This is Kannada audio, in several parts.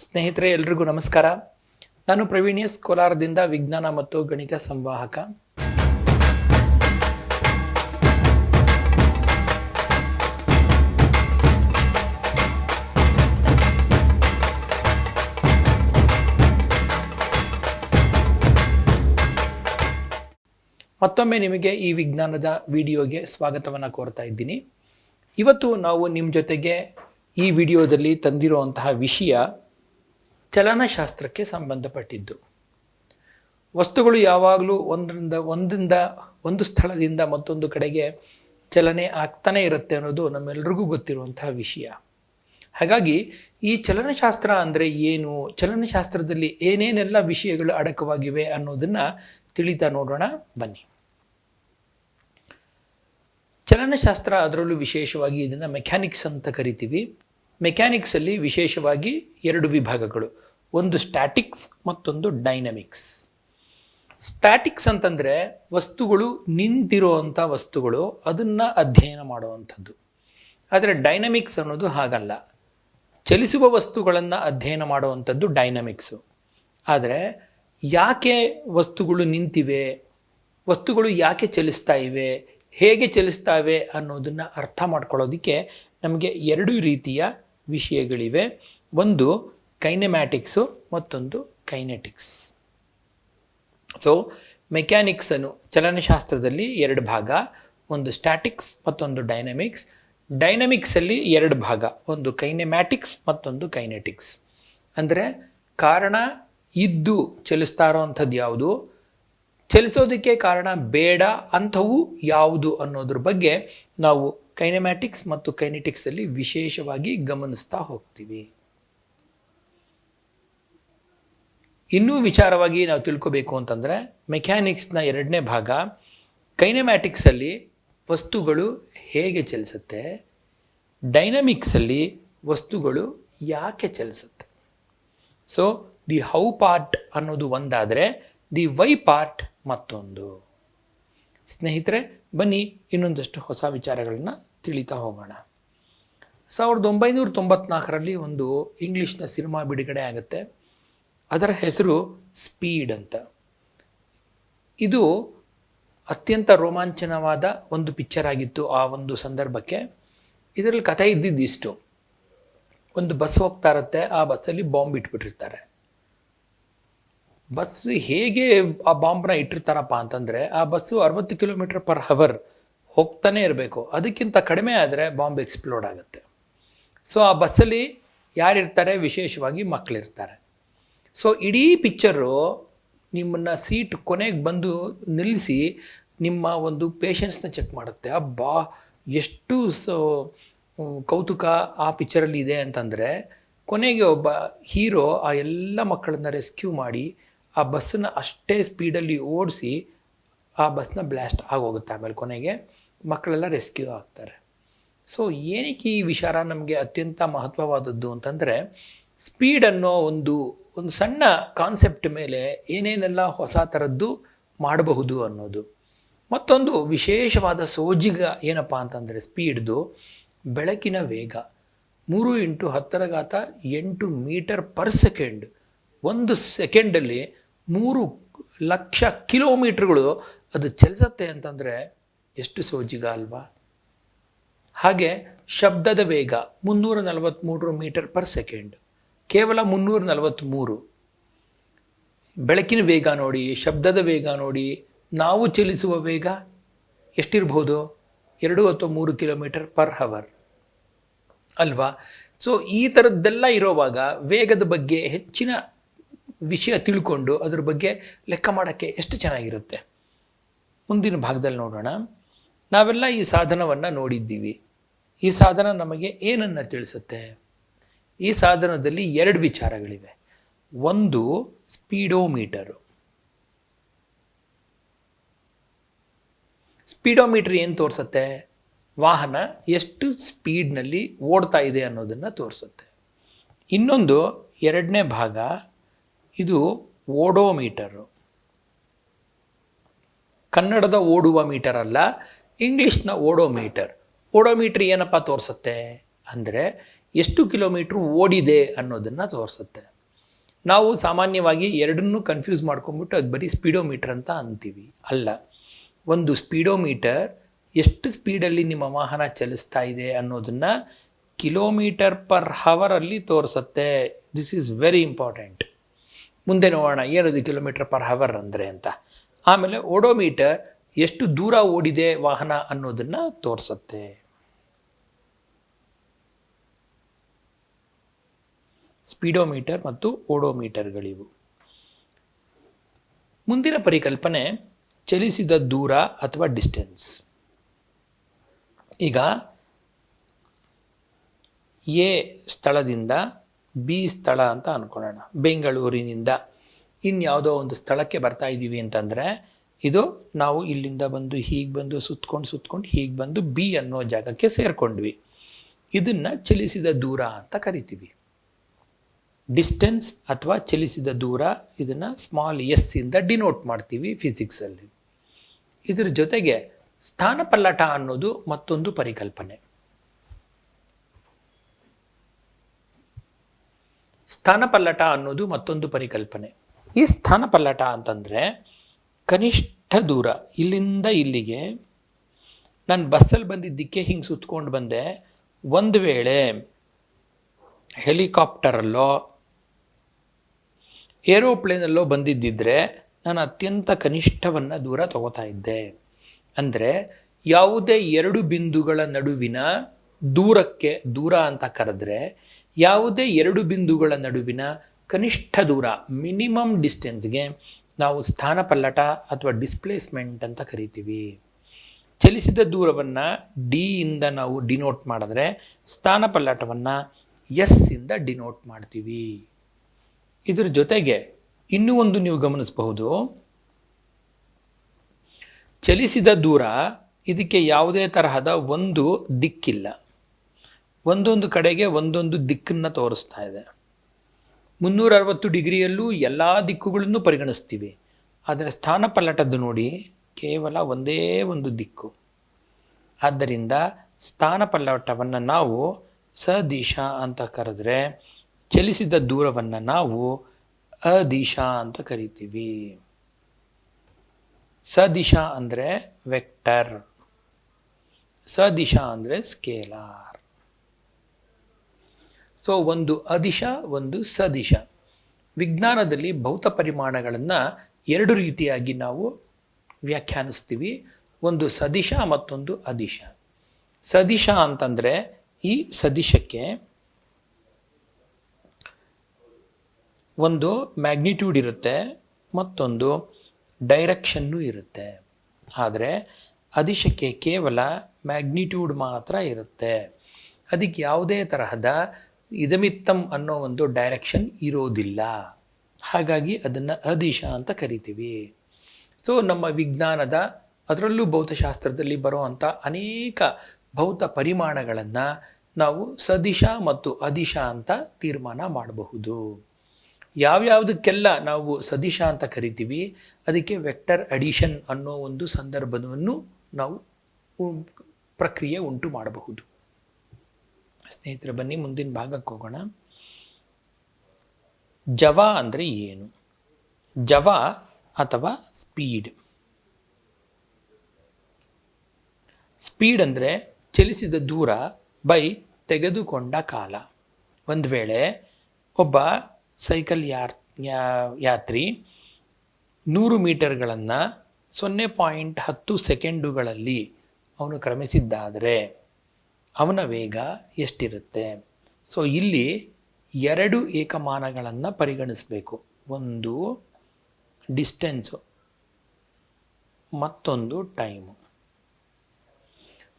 ಸ್ನೇಹಿತರೆ ಎಲ್ರಿಗೂ ನಮಸ್ಕಾರ. ನಾನು ಪ್ರವೀಣ್ ಎಸ್ ಕೋಲಾರದಿಂದ ವಿಜ್ಞಾನ ಮತ್ತು ಗಣಿತ ಸಂವಾಹಕ. ಮತ್ತೊಮ್ಮೆ ನಿಮಗೆ ಈ ವಿಜ್ಞಾನದ ವಿಡಿಯೋಗೆ ಸ್ವಾಗತವನ್ನು ಕೋರ್ತಾ ಇದ್ದೀನಿ. ಇವತ್ತು ನಾವು ನಿಮ್ಮ ಜೊತೆಗೆ ಈ ವಿಡಿಯೋದಲ್ಲಿ ತಂದಿರುವಂತಹ ವಿಷಯ ಚಲನಶಾಸ್ತ್ರಕ್ಕೆ ಸಂಬಂಧಪಟ್ಟಿದ್ದು. ವಸ್ತುಗಳು ಯಾವಾಗಲೂ ಒಂದು ಸ್ಥಳದಿಂದ ಮತ್ತೊಂದು ಕಡೆಗೆ ಚಲನೆ ಆಗ್ತಾನೆ ಇರುತ್ತೆ ಅನ್ನೋದು ನಮ್ಮೆಲ್ರಿಗೂ ಗೊತ್ತಿರುವಂತಹ ವಿಷಯ. ಹಾಗಾಗಿ ಈ ಚಲನಶಾಸ್ತ್ರ ಅಂದರೆ ಏನು, ಚಲನಶಾಸ್ತ್ರದಲ್ಲಿ ಏನೇನೆಲ್ಲ ವಿಷಯಗಳು ಅಡಕವಾಗಿವೆ ಅನ್ನೋದನ್ನು ತಿಳಿತಾ ನೋಡೋಣ ಬನ್ನಿ. ಚಲನಶಾಸ್ತ್ರ, ಅದರಲ್ಲೂ ವಿಶೇಷವಾಗಿ ಇದನ್ನು ಮೆಕ್ಯಾನಿಕ್ಸ್ ಅಂತ ಕರಿತೀವಿ. ಮೆಕ್ಯಾನಿಕ್ಸಲ್ಲಿ ವಿಶೇಷವಾಗಿ ಎರಡು ವಿಭಾಗಗಳು, ಒಂದು ಸ್ಟ್ಯಾಟಿಕ್ಸ್ ಮತ್ತೊಂದು ಡೈನಮಿಕ್ಸ್. ಸ್ಟ್ಯಾಟಿಕ್ಸ್ ಅಂತಂದರೆ ವಸ್ತುಗಳು ನಿಂತಿರುವಂಥ ವಸ್ತುಗಳು, ಅದನ್ನು ಅಧ್ಯಯನ ಮಾಡುವಂಥದ್ದು. ಆದರೆ ಡೈನಮಿಕ್ಸ್ ಅನ್ನೋದು ಹಾಗಲ್ಲ, ಚಲಿಸುವ ವಸ್ತುಗಳನ್ನು ಅಧ್ಯಯನ ಮಾಡುವಂಥದ್ದು ಡೈನಮಿಕ್ಸು. ಆದರೆ ಯಾಕೆ ವಸ್ತುಗಳು ನಿಂತಿವೆ, ವಸ್ತುಗಳು ಯಾಕೆ ಚಲಿಸ್ತಾ ಇವೆ, ಹೇಗೆ ಚಲಿಸ್ತಾವೆ ಅನ್ನೋದನ್ನು ಅರ್ಥ ಮಾಡ್ಕೊಳ್ಳೋದಕ್ಕೆ ನಮಗೆ ಎರಡು ರೀತಿಯ ವಿಷಯಗಳಿವೆ. ಒಂದು ಕೈನೆಮ್ಯಾಟಿಕ್ಸು, ಮತ್ತೊಂದು ಕೈನೆಟಿಕ್ಸ್. ಸೊ ಮೆಕ್ಯಾನಿಕ್ಸನ್ನು ಚಲನಶಾಸ್ತ್ರದಲ್ಲಿ ಎರಡು ಭಾಗ, ಒಂದು ಸ್ಟ್ಯಾಟಿಕ್ಸ್ ಮತ್ತೊಂದು ಡೈನಮಿಕ್ಸ್. ಡೈನಮಿಕ್ಸಲ್ಲಿ ಎರಡು ಭಾಗ, ಒಂದು ಕೈನೆಮ್ಯಾಟಿಕ್ಸ್ ಮತ್ತೊಂದು ಕೈನೆಟಿಕ್ಸ್. ಅಂದರೆ ಕಾರಣ ಇದ್ದು ಚಲಿಸ್ತಾ ಇರೋವಂಥದ್ದು ಯಾವುದು, ಚಲಿಸೋದಕ್ಕೆ ಕಾರಣ ಬೇಡ ಅಂಥವು ಯಾವುದು ಅನ್ನೋದ್ರ ಬಗ್ಗೆ ನಾವು ಕೈನೆಮ್ಯಾಟಿಕ್ಸ್ ಮತ್ತು ಕೈನೆಟಿಕ್ಸಲ್ಲಿ ವಿಶೇಷವಾಗಿ ಗಮನಿಸ್ತಾ ಹೋಗ್ತೀವಿ. ಇನ್ನೂ ವಿಚಾರವಾಗಿ ನಾವು ತಿಳ್ಕೋಬೇಕು ಅಂತಂದರೆ ಮೆಕ್ಯಾನಿಕ್ಸ್ನ ಎರಡನೇ ಭಾಗ, ಕೈನೆಮ್ಯಾಟಿಕ್ಸಲ್ಲಿ ವಸ್ತುಗಳು ಹೇಗೆ ಚಲಿಸುತ್ತೆ, ಡೈನಮಿಕ್ಸಲ್ಲಿ ವಸ್ತುಗಳು ಯಾಕೆ ಚಲಿಸುತ್ತೆ. ಸೊ ದಿ ಹೌ ಪಾರ್ಟ್ ಅನ್ನೋದು ಒಂದಾದರೆ ದಿ ವೈ ಪಾರ್ಟ್ ಮತ್ತೊಂದು. ಸ್ನೇಹಿತರೆ ಬನ್ನಿ ಇನ್ನೊಂದಷ್ಟು ಹೊಸ ವಿಚಾರಗಳನ್ನು ತಿಳಿತಾ ಹೋಗೋಣ. 1994ರಲ್ಲಿ ಒಂದು ಇಂಗ್ಲೀಷ್ನ ಸಿನಿಮಾ ಬಿಡುಗಡೆ ಆಗುತ್ತೆ. ಅದರ ಹೆಸರು ಸ್ಪೀಡ್ ಅಂತ. ಇದು ಅತ್ಯಂತ ರೋಮಾಂಚನವಾದ ಒಂದು ಪಿಕ್ಚರ್ ಆಗಿತ್ತು ಆ ಒಂದು ಸಂದರ್ಭಕ್ಕೆ. ಇದರಲ್ಲಿ ಕಥೆ ಇದ್ದಿದ್ದು ಒಂದು ಬಸ್ ಹೋಗ್ತಾ ಇರುತ್ತೆ, ಆ ಬಸ್ಸಲ್ಲಿ ಬಾಂಬ್ ಇಟ್ಬಿಟ್ಟಿರ್ತಾರೆ. ಬಸ್ ಹೇಗೆ ಆ ಬಾಂಬ್ನ ಇಟ್ಟಿರ್ತಾರಪ್ಪ ಅಂತಂದರೆ, ಆ ಬಸ್ಸು 60 km/h ಹೋಗ್ತಾನೆ ಇರಬೇಕು. ಅದಕ್ಕಿಂತ ಕಡಿಮೆ ಆದರೆ ಬಾಂಬ್ ಎಕ್ಸ್ಪ್ಲೋಡ್ ಆಗುತ್ತೆ. ಸೊ ಆ ಬಸ್ಸಲ್ಲಿ ಯಾರಿರ್ತಾರೆ, ವಿಶೇಷವಾಗಿ ಮಕ್ಕಳಿರ್ತಾರೆ. ಸೊ ಇಡೀ ಪಿಕ್ಚರು ನಿಮ್ಮನ್ನು ಸೀಟ್ ಕೊನೆಗೆ ಬಂದು ನಿಲ್ಲಿಸಿ ನಿಮ್ಮ ಒಂದು ಪೇಷನ್ಸ್ನ ಚೆಕ್ ಮಾಡುತ್ತೆ. ಅಬ್ಬಾ ಎಷ್ಟು ಕೌತುಕ ಆ ಪಿಕ್ಚರಲ್ಲಿ ಇದೆ ಅಂತಂದರೆ, ಕೊನೆಗೆ ಒಬ್ಬ ಹೀರೋ ಆ ಎಲ್ಲ ಮಕ್ಕಳನ್ನ ರೆಸ್ಕ್ಯೂ ಮಾಡಿ ಆ ಬಸ್ಸನ್ನು ಅಷ್ಟೇ ಸ್ಪೀಡಲ್ಲಿ ಓಡಿಸಿ ಆ ಬಸ್ನ ಬ್ಲಾಸ್ಟ್ ಆಗೋಗುತ್ತೆ. ಆಮೇಲೆ ಕೊನೆಗೆ ಮಕ್ಕಳೆಲ್ಲ ರೆಸ್ಕ್ಯೂ ಆಗ್ತಾರೆ. ಸೊ ಏನಕ್ಕೆ ಈ ವಿಚಾರ ನಮಗೆ ಅತ್ಯಂತ ಮಹತ್ವವಾದದ್ದು ಅಂತಂದರೆ, ಸ್ಪೀಡ್ ಅನ್ನೋ ಒಂದು ಸಣ್ಣ ಕಾನ್ಸೆಪ್ಟ್ ಮೇಲೆ ಏನೇನೆಲ್ಲ ಹೊಸ ಥರದ್ದು ಮಾಡಬಹುದು ಅನ್ನೋದು. ಮತ್ತೊಂದು ವಿಶೇಷವಾದ ಸೋಜಿಗ ಏನಪ್ಪ ಅಂತಂದರೆ, ಸ್ಪೀಡ್ದು ಬೆಳಕಿನ ವೇಗ 3 × 10⁸ ಮೀಟರ್/ಸೆಕೆಂಡ್. ಒಂದು ಸೆಕೆಂಡಲ್ಲಿ 3 ಲಕ್ಷ ಕಿಲೋಮೀಟರ್ಗಳು ಅದು ಚಲಿಸುತ್ತೆ ಅಂತಂದರೆ ಎಷ್ಟು ಸೋಜಿಗ ಅಲ್ವಾ. ಹಾಗೆ ಶಬ್ದದ ವೇಗ 343 ಮೀಟರ್/ಸೆಕೆಂಡ್, ಕೇವಲ 343. ಬೆಳಕಿನ ವೇಗ ನೋಡಿ, ಶಬ್ದದ ವೇಗ ನೋಡಿ, ನಾವು ಚಲಿಸುವ ವೇಗ ಎಷ್ಟಿರ್ಬೋದು, 2 ಅಥವಾ 3 km/h ಅಲ್ವಾ. ಸೊ ಈ ಥರದ್ದೆಲ್ಲ ಇರೋವಾಗ ವೇಗದ ಬಗ್ಗೆ ಹೆಚ್ಚಿನ ವಿಷಯ ತಿಳ್ಕೊಂಡು ಅದ್ರ ಬಗ್ಗೆ ಲೆಕ್ಕ ಮಾಡೋಕ್ಕೆ ಎಷ್ಟು ಚೆನ್ನಾಗಿರುತ್ತೆ. ಮುಂದಿನ ಭಾಗದಲ್ಲಿ ನೋಡೋಣ. ನಾವೆಲ್ಲ ಈ ಸಾಧನವನ್ನು ನೋಡಿದ್ದೀವಿ. ಈ ಸಾಧನ ನಮಗೆ ಏನನ್ನು ತಿಳಿಸುತ್ತೆ? ಈ ಸಾಧನದಲ್ಲಿ ಎರಡು ವಿಚಾರಗಳಿವೆ. ಒಂದು ಸ್ಪೀಡೋಮೀಟರು. ಸ್ಪೀಡೋಮೀಟರ್ ಏನು ತೋರಿಸುತ್ತೆ? ವಾಹನ ಎಷ್ಟು ಸ್ಪೀಡ್ನಲ್ಲಿ ಓಡ್ತಾ ಇದೆ ಅನ್ನೋದನ್ನು ತೋರಿಸುತ್ತೆ. ಇನ್ನೊಂದು ಎರಡನೇ ಭಾಗ, ಇದು ಓಡೋಮೀಟರು. ಕನ್ನಡದ ಓಡುವ ಮೀಟರ್ ಅಲ್ಲ, ಇಂಗ್ಲೀಷ್ನ ಓಡೋಮೀಟರ್. ಓಡೋಮೀಟರ್ ಏನಪ್ಪ ತೋರಿಸುತ್ತೆ ಅಂದರೆ, ಎಷ್ಟು ಕಿಲೋಮೀಟ್ರ್ ಓಡಿದೆ ಅನ್ನೋದನ್ನು ತೋರಿಸುತ್ತೆ. ನಾವು ಸಾಮಾನ್ಯವಾಗಿ ಎರಡನ್ನೂ ಕನ್ಫ್ಯೂಸ್ ಮಾಡ್ಕೊಂಬಿಟ್ಟು ಅದು ಬರೀ ಸ್ಪೀಡೋಮೀಟರ್ ಅಂತ ಅಂತೀವಿ. ಅಲ್ಲ, ಒಂದು ಸ್ಪೀಡೋಮೀಟರ್ ಎಷ್ಟು ಸ್ಪೀಡಲ್ಲಿ ನಿಮ್ಮ ವಾಹನ ಚಲಿಸ್ತಾ ಇದೆ ಅನ್ನೋದನ್ನು km/h ತೋರಿಸುತ್ತೆ. This is very important. ಮುಂದೆ ನೋಡೋಣ ಏನದು km/h ಅಂದರೆ ಅಂತ. ಆಮೇಲೆ ಓಡೋಮೀಟರ್ ಎಷ್ಟು ದೂರ ಓಡಿದೆ ವಾಹನ ಅನ್ನೋದನ್ನು ತೋರಿಸುತ್ತೆ. ಸ್ಪೀಡೋಮೀಟರ್ ಮತ್ತು ಓಡೋಮೀಟರ್ಗಳಿವು. ಮುಂದಿನ ಪರಿಕಲ್ಪನೆ ಚಲಿಸಿದ ದೂರ ಅಥವಾ ಡಿಸ್ಟೆನ್ಸ್. ಈಗ ಎ ಸ್ಥಳದಿಂದ ಬಿ ಸ್ಥಳ ಅಂತ ಅಂದ್ಕೊಳ್ಳೋಣ. ಬೆಂಗಳೂರಿನಿಂದ ಇನ್ಯಾವುದೋ ಒಂದು ಸ್ಥಳಕ್ಕೆ ಬರ್ತಾ ಇದ್ದೀವಿ ಅಂತಂದರೆ ಇದು ನಾವು ಇಲ್ಲಿಂದ ಬಂದು ಹೀಗೆ ಬಂದು ಸುತ್ಕೊಂಡು ಹೀಗೆ ಬಂದು ಬಿ ಅನ್ನೋ ಜಾಗಕ್ಕೆ ಸೇರಿಕೊಂಡ್ವಿ. ಇದನ್ನು ಚಲಿಸಿದ ದೂರ ಅಂತ ಕರಿತೀವಿ. ಡಿಸ್ಟೆನ್ಸ್ ಅಥವಾ ಚಲಿಸಿದ ದೂರ, ಇದನ್ನು ಸ್ಮಾಲ್ ಎಸ್ ಇಂದ ಡಿನೋಟ್ ಮಾಡ್ತೀವಿ ಫಿಸಿಕ್ಸಲ್ಲಿ. ಇದರ ಜೊತೆಗೆ ಸ್ಥಾನಪಲ್ಲಟ ಅನ್ನೋದು ಮತ್ತೊಂದು ಪರಿಕಲ್ಪನೆ. ಸ್ಥಾನಪಲ್ಲಟ ಅನ್ನೋದು ಮತ್ತೊಂದು ಪರಿಕಲ್ಪನೆ. ಈ ಸ್ಥಾನಪಲ್ಲಟ ಅಂತಂದರೆ ಕನಿಷ್ಠ ದೂರ ಇಲ್ಲಿಂದ ಇಲ್ಲಿಗೆ ನಾನು ಬಸ್ಸಲ್ಲಿ ಬಂದಿದ್ದಕ್ಕೆ ಹಿಂಗೆ ಸುತ್ಕೊಂಡು ಬಂದೆ. ಒಂದು ವೇಳೆ ಹೆಲಿಕಾಪ್ಟರಲ್ಲೋ ಏರೋಪ್ಲೇನಲ್ಲೋ ಬಂದಿದ್ದಿದ್ರೆ ನಾನು ಅತ್ಯಂತ ಕನಿಷ್ಠವನ್ನು ದೂರ ತಗೋತಾ ಇದ್ದೆ. ಅಂದರೆ ಯಾವುದೇ ಎರಡು ಬಿಂದುಗಳ ನಡುವಿನ ದೂರಕ್ಕೆ ದೂರ ಅಂತ ಕರೆದ್ರೆ ಯಾವುದೇ ಎರಡು ಬಿಂದುಗಳ ನಡುವಿನ ಕನಿಷ್ಠ ದೂರ ಮಿನಿಮಮ್ ಡಿಸ್ಟೆನ್ಸ್ಗೆ ನಾವು ಸ್ಥಾನಪಲ್ಲಟ ಅಥವಾ ಡಿಸ್ಪ್ಲೇಸ್ಮೆಂಟ್ ಅಂತ ಕರಿತೀವಿ. ಚಲಿಸಿದ ದೂರವನ್ನು ಡಿ ಇಂದ ನಾವು ಡಿನೋಟ್ ಮಾಡಿದ್ರೆ ಸ್ಥಾನಪಲ್ಲಟವನ್ನು ಎಸ್ ಇಂದ ಡಿನೋಟ್ ಮಾಡ್ತೀವಿ. ಇದರ ಜೊತೆಗೆ ಇನ್ನೂ ಒಂದು ನೀವು ಗಮನಿಸಬಹುದು, ಚಲಿಸಿದ ದೂರ ಇದಕ್ಕೆ ಯಾವುದೇ ತರಹದ ಒಂದು ದಿಕ್ಕಿಲ್ಲ. ಒಂದೊಂದು ಕಡೆಗೆ ಒಂದೊಂದು ದಿಕ್ಕನ್ನು ತೋರಿಸ್ತಾ ಇದೆ. 360 ಡಿಗ್ರಿಯಲ್ಲೂ ಎಲ್ಲ ದಿಕ್ಕುಗಳನ್ನು ಪರಿಗಣಿಸ್ತೀವಿ. ಆದರೆ ಸ್ಥಾನಪಲ್ಲಟದ್ದು ನೋಡಿ ಕೇವಲ ಒಂದೇ ಒಂದು ದಿಕ್ಕು. ಆದ್ದರಿಂದ ಸ್ಥಾನಪಲ್ಲಟವನ್ನು ನಾವು ಸದಿಶಾ ಅಂತ ಕರೆದ್ರೆ ಚಲಿಸಿದ ದೂರವನ್ನು ನಾವು ಅದಿಶಾ ಅಂತ ಕರಿತೀವಿ. ಸದಿಶಾ ಅಂದರೆ ವೆಕ್ಟರ್, ಸದಿಶಾ ಅಂದರೆ ಸ್ಕೇಲಾರ್. ಸೊ ಒಂದು ಅದಿಶ ಒಂದು ಸದಿಶ. ವಿಜ್ಞಾನದಲ್ಲಿ ಭೌತ ಪರಿಮಾಣಗಳನ್ನು ಎರಡು ರೀತಿಯಾಗಿ ನಾವು ವ್ಯಾಖ್ಯಾನಿಸ್ತೀವಿ. ಒಂದು ಸದಿಶ ಮತ್ತೊಂದು ಅದಿಶ. ಸದಿಶ ಅಂತಂದರೆ ಈ ಸದಿಶಕ್ಕೆ ಒಂದು ಮ್ಯಾಗ್ನಿಟ್ಯೂಡ್ ಇರುತ್ತೆ, ಮತ್ತೊಂದು ಡೈರೆಕ್ಷನ್ನು ಇರುತ್ತೆ. ಆದರೆ ಅದಿಶಕ್ಕೆ ಕೇವಲ ಮ್ಯಾಗ್ನಿಟ್ಯೂಡ್ ಮಾತ್ರ ಇರುತ್ತೆ. ಅದಕ್ಕೆ ಯಾವುದೇ ತರಹದ ಇದಮಿತ್ತಮ್ ಅನ್ನೋ ಒಂದು ಡೈರೆಕ್ಷನ್ ಇರೋದಿಲ್ಲ. ಹಾಗಾಗಿ ಅದನ್ನು ಅದಿಶ ಅಂತ ಕರಿತೀವಿ. ಸೊ ನಮ್ಮ ವಿಜ್ಞಾನದ ಅದರಲ್ಲೂ ಭೌತಶಾಸ್ತ್ರದಲ್ಲಿ ಬರುವಂಥ ಅನೇಕ ಭೌತ ಪರಿಮಾಣಗಳನ್ನು ನಾವು ಸದಿಶ ಮತ್ತು ಅದಿಶ ಅಂತ ತೀರ್ಮಾನ ಮಾಡಬಹುದು. ಯಾವ್ಯಾವುದಕ್ಕೆಲ್ಲ ನಾವು ಸದಿಶ ಅಂತ ಕರಿತೀವಿ ಅದಕ್ಕೆ ವೆಕ್ಟರ್ ಅಡಿಷನ್ ಅನ್ನೋ ಒಂದು ಸಂದರ್ಭವನ್ನು ನಾವು ಪ್ರಕ್ರಿಯೆ ಉಂಟು ಮಾಡಬಹುದು. ಸ್ನೇಹಿತರೆ, ಬನ್ನಿ ಮುಂದಿನ ಭಾಗಕ್ಕೆ ಹೋಗೋಣ. ಜವ ಅಂದರೆ ಏನು? ಜವ ಅಥವಾ ಸ್ಪೀಡ್. ಸ್ಪೀಡ್ ಅಂದರೆ ಚಲಿಸಿದ ದೂರ ಬೈ ತೆಗೆದುಕೊಂಡ ಕಾಲ. ಒಂದು ವೇಳೆ ಒಬ್ಬ ಸೈಕಲ್ ಯಾತ್ರಿ 100 ಮೀಟರ್ಗಳನ್ನು 0.10 ಸೆಕೆಂಡುಗಳಲ್ಲಿ ಅವನು ಕ್ರಮಿಸಿದ್ದಾದರೆ ಅವನ ವೇಗ ಎಷ್ಟಿರುತ್ತೆ? ಸೊ ಇಲ್ಲಿ ಎರಡು ಏಕಮಾನಗಳನ್ನು ಪರಿಗಣಿಸಬೇಕು. ಒಂದು ಡಿಸ್ಟೆನ್ಸು, ಮತ್ತೊಂದು ಟೈಮು.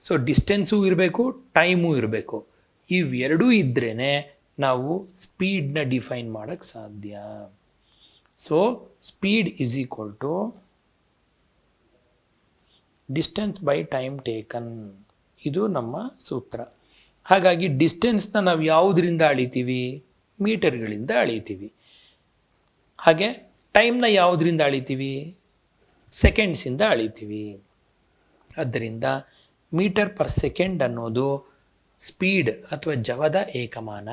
ಸೊ ಡಿಸ್ಟೆನ್ಸು ಇರಬೇಕು, ಟೈಮು ಇರಬೇಕು. ಇವೆರಡೂ ಇದ್ರೇ ನಾವು ಸ್ಪೀಡ್ನ ಡಿಫೈನ್ ಮಾಡೋಕ್ಕೆ ಸಾಧ್ಯ. So speed is equal to distance by time taken. ಇದು ನಮ್ಮ ಸೂತ್ರ. ಹಾಗಾಗಿ ಡಿಸ್ಟೆನ್ಸ್ನ ನಾವು ಯಾವುದರಿಂದ ಅಳಿತೀವಿ? ಮೀಟರ್ಗಳಿಂದ ಅಳಿತೀವಿ. ಹಾಗೆ ಟೈಮ್ನ ಯಾವುದರಿಂದ ಅಳಿತೀವಿ? ಸೆಕೆಂಡ್ಸಿಂದ ಅಳಿತೀವಿ. ಆದ್ದರಿಂದ ಮೀಟರ್ ಪರ್ ಸೆಕೆಂಡ್ ಅನ್ನೋದು ಸ್ಪೀಡ್ ಅಥವಾ ಜವದ ಏಕಮಾನ,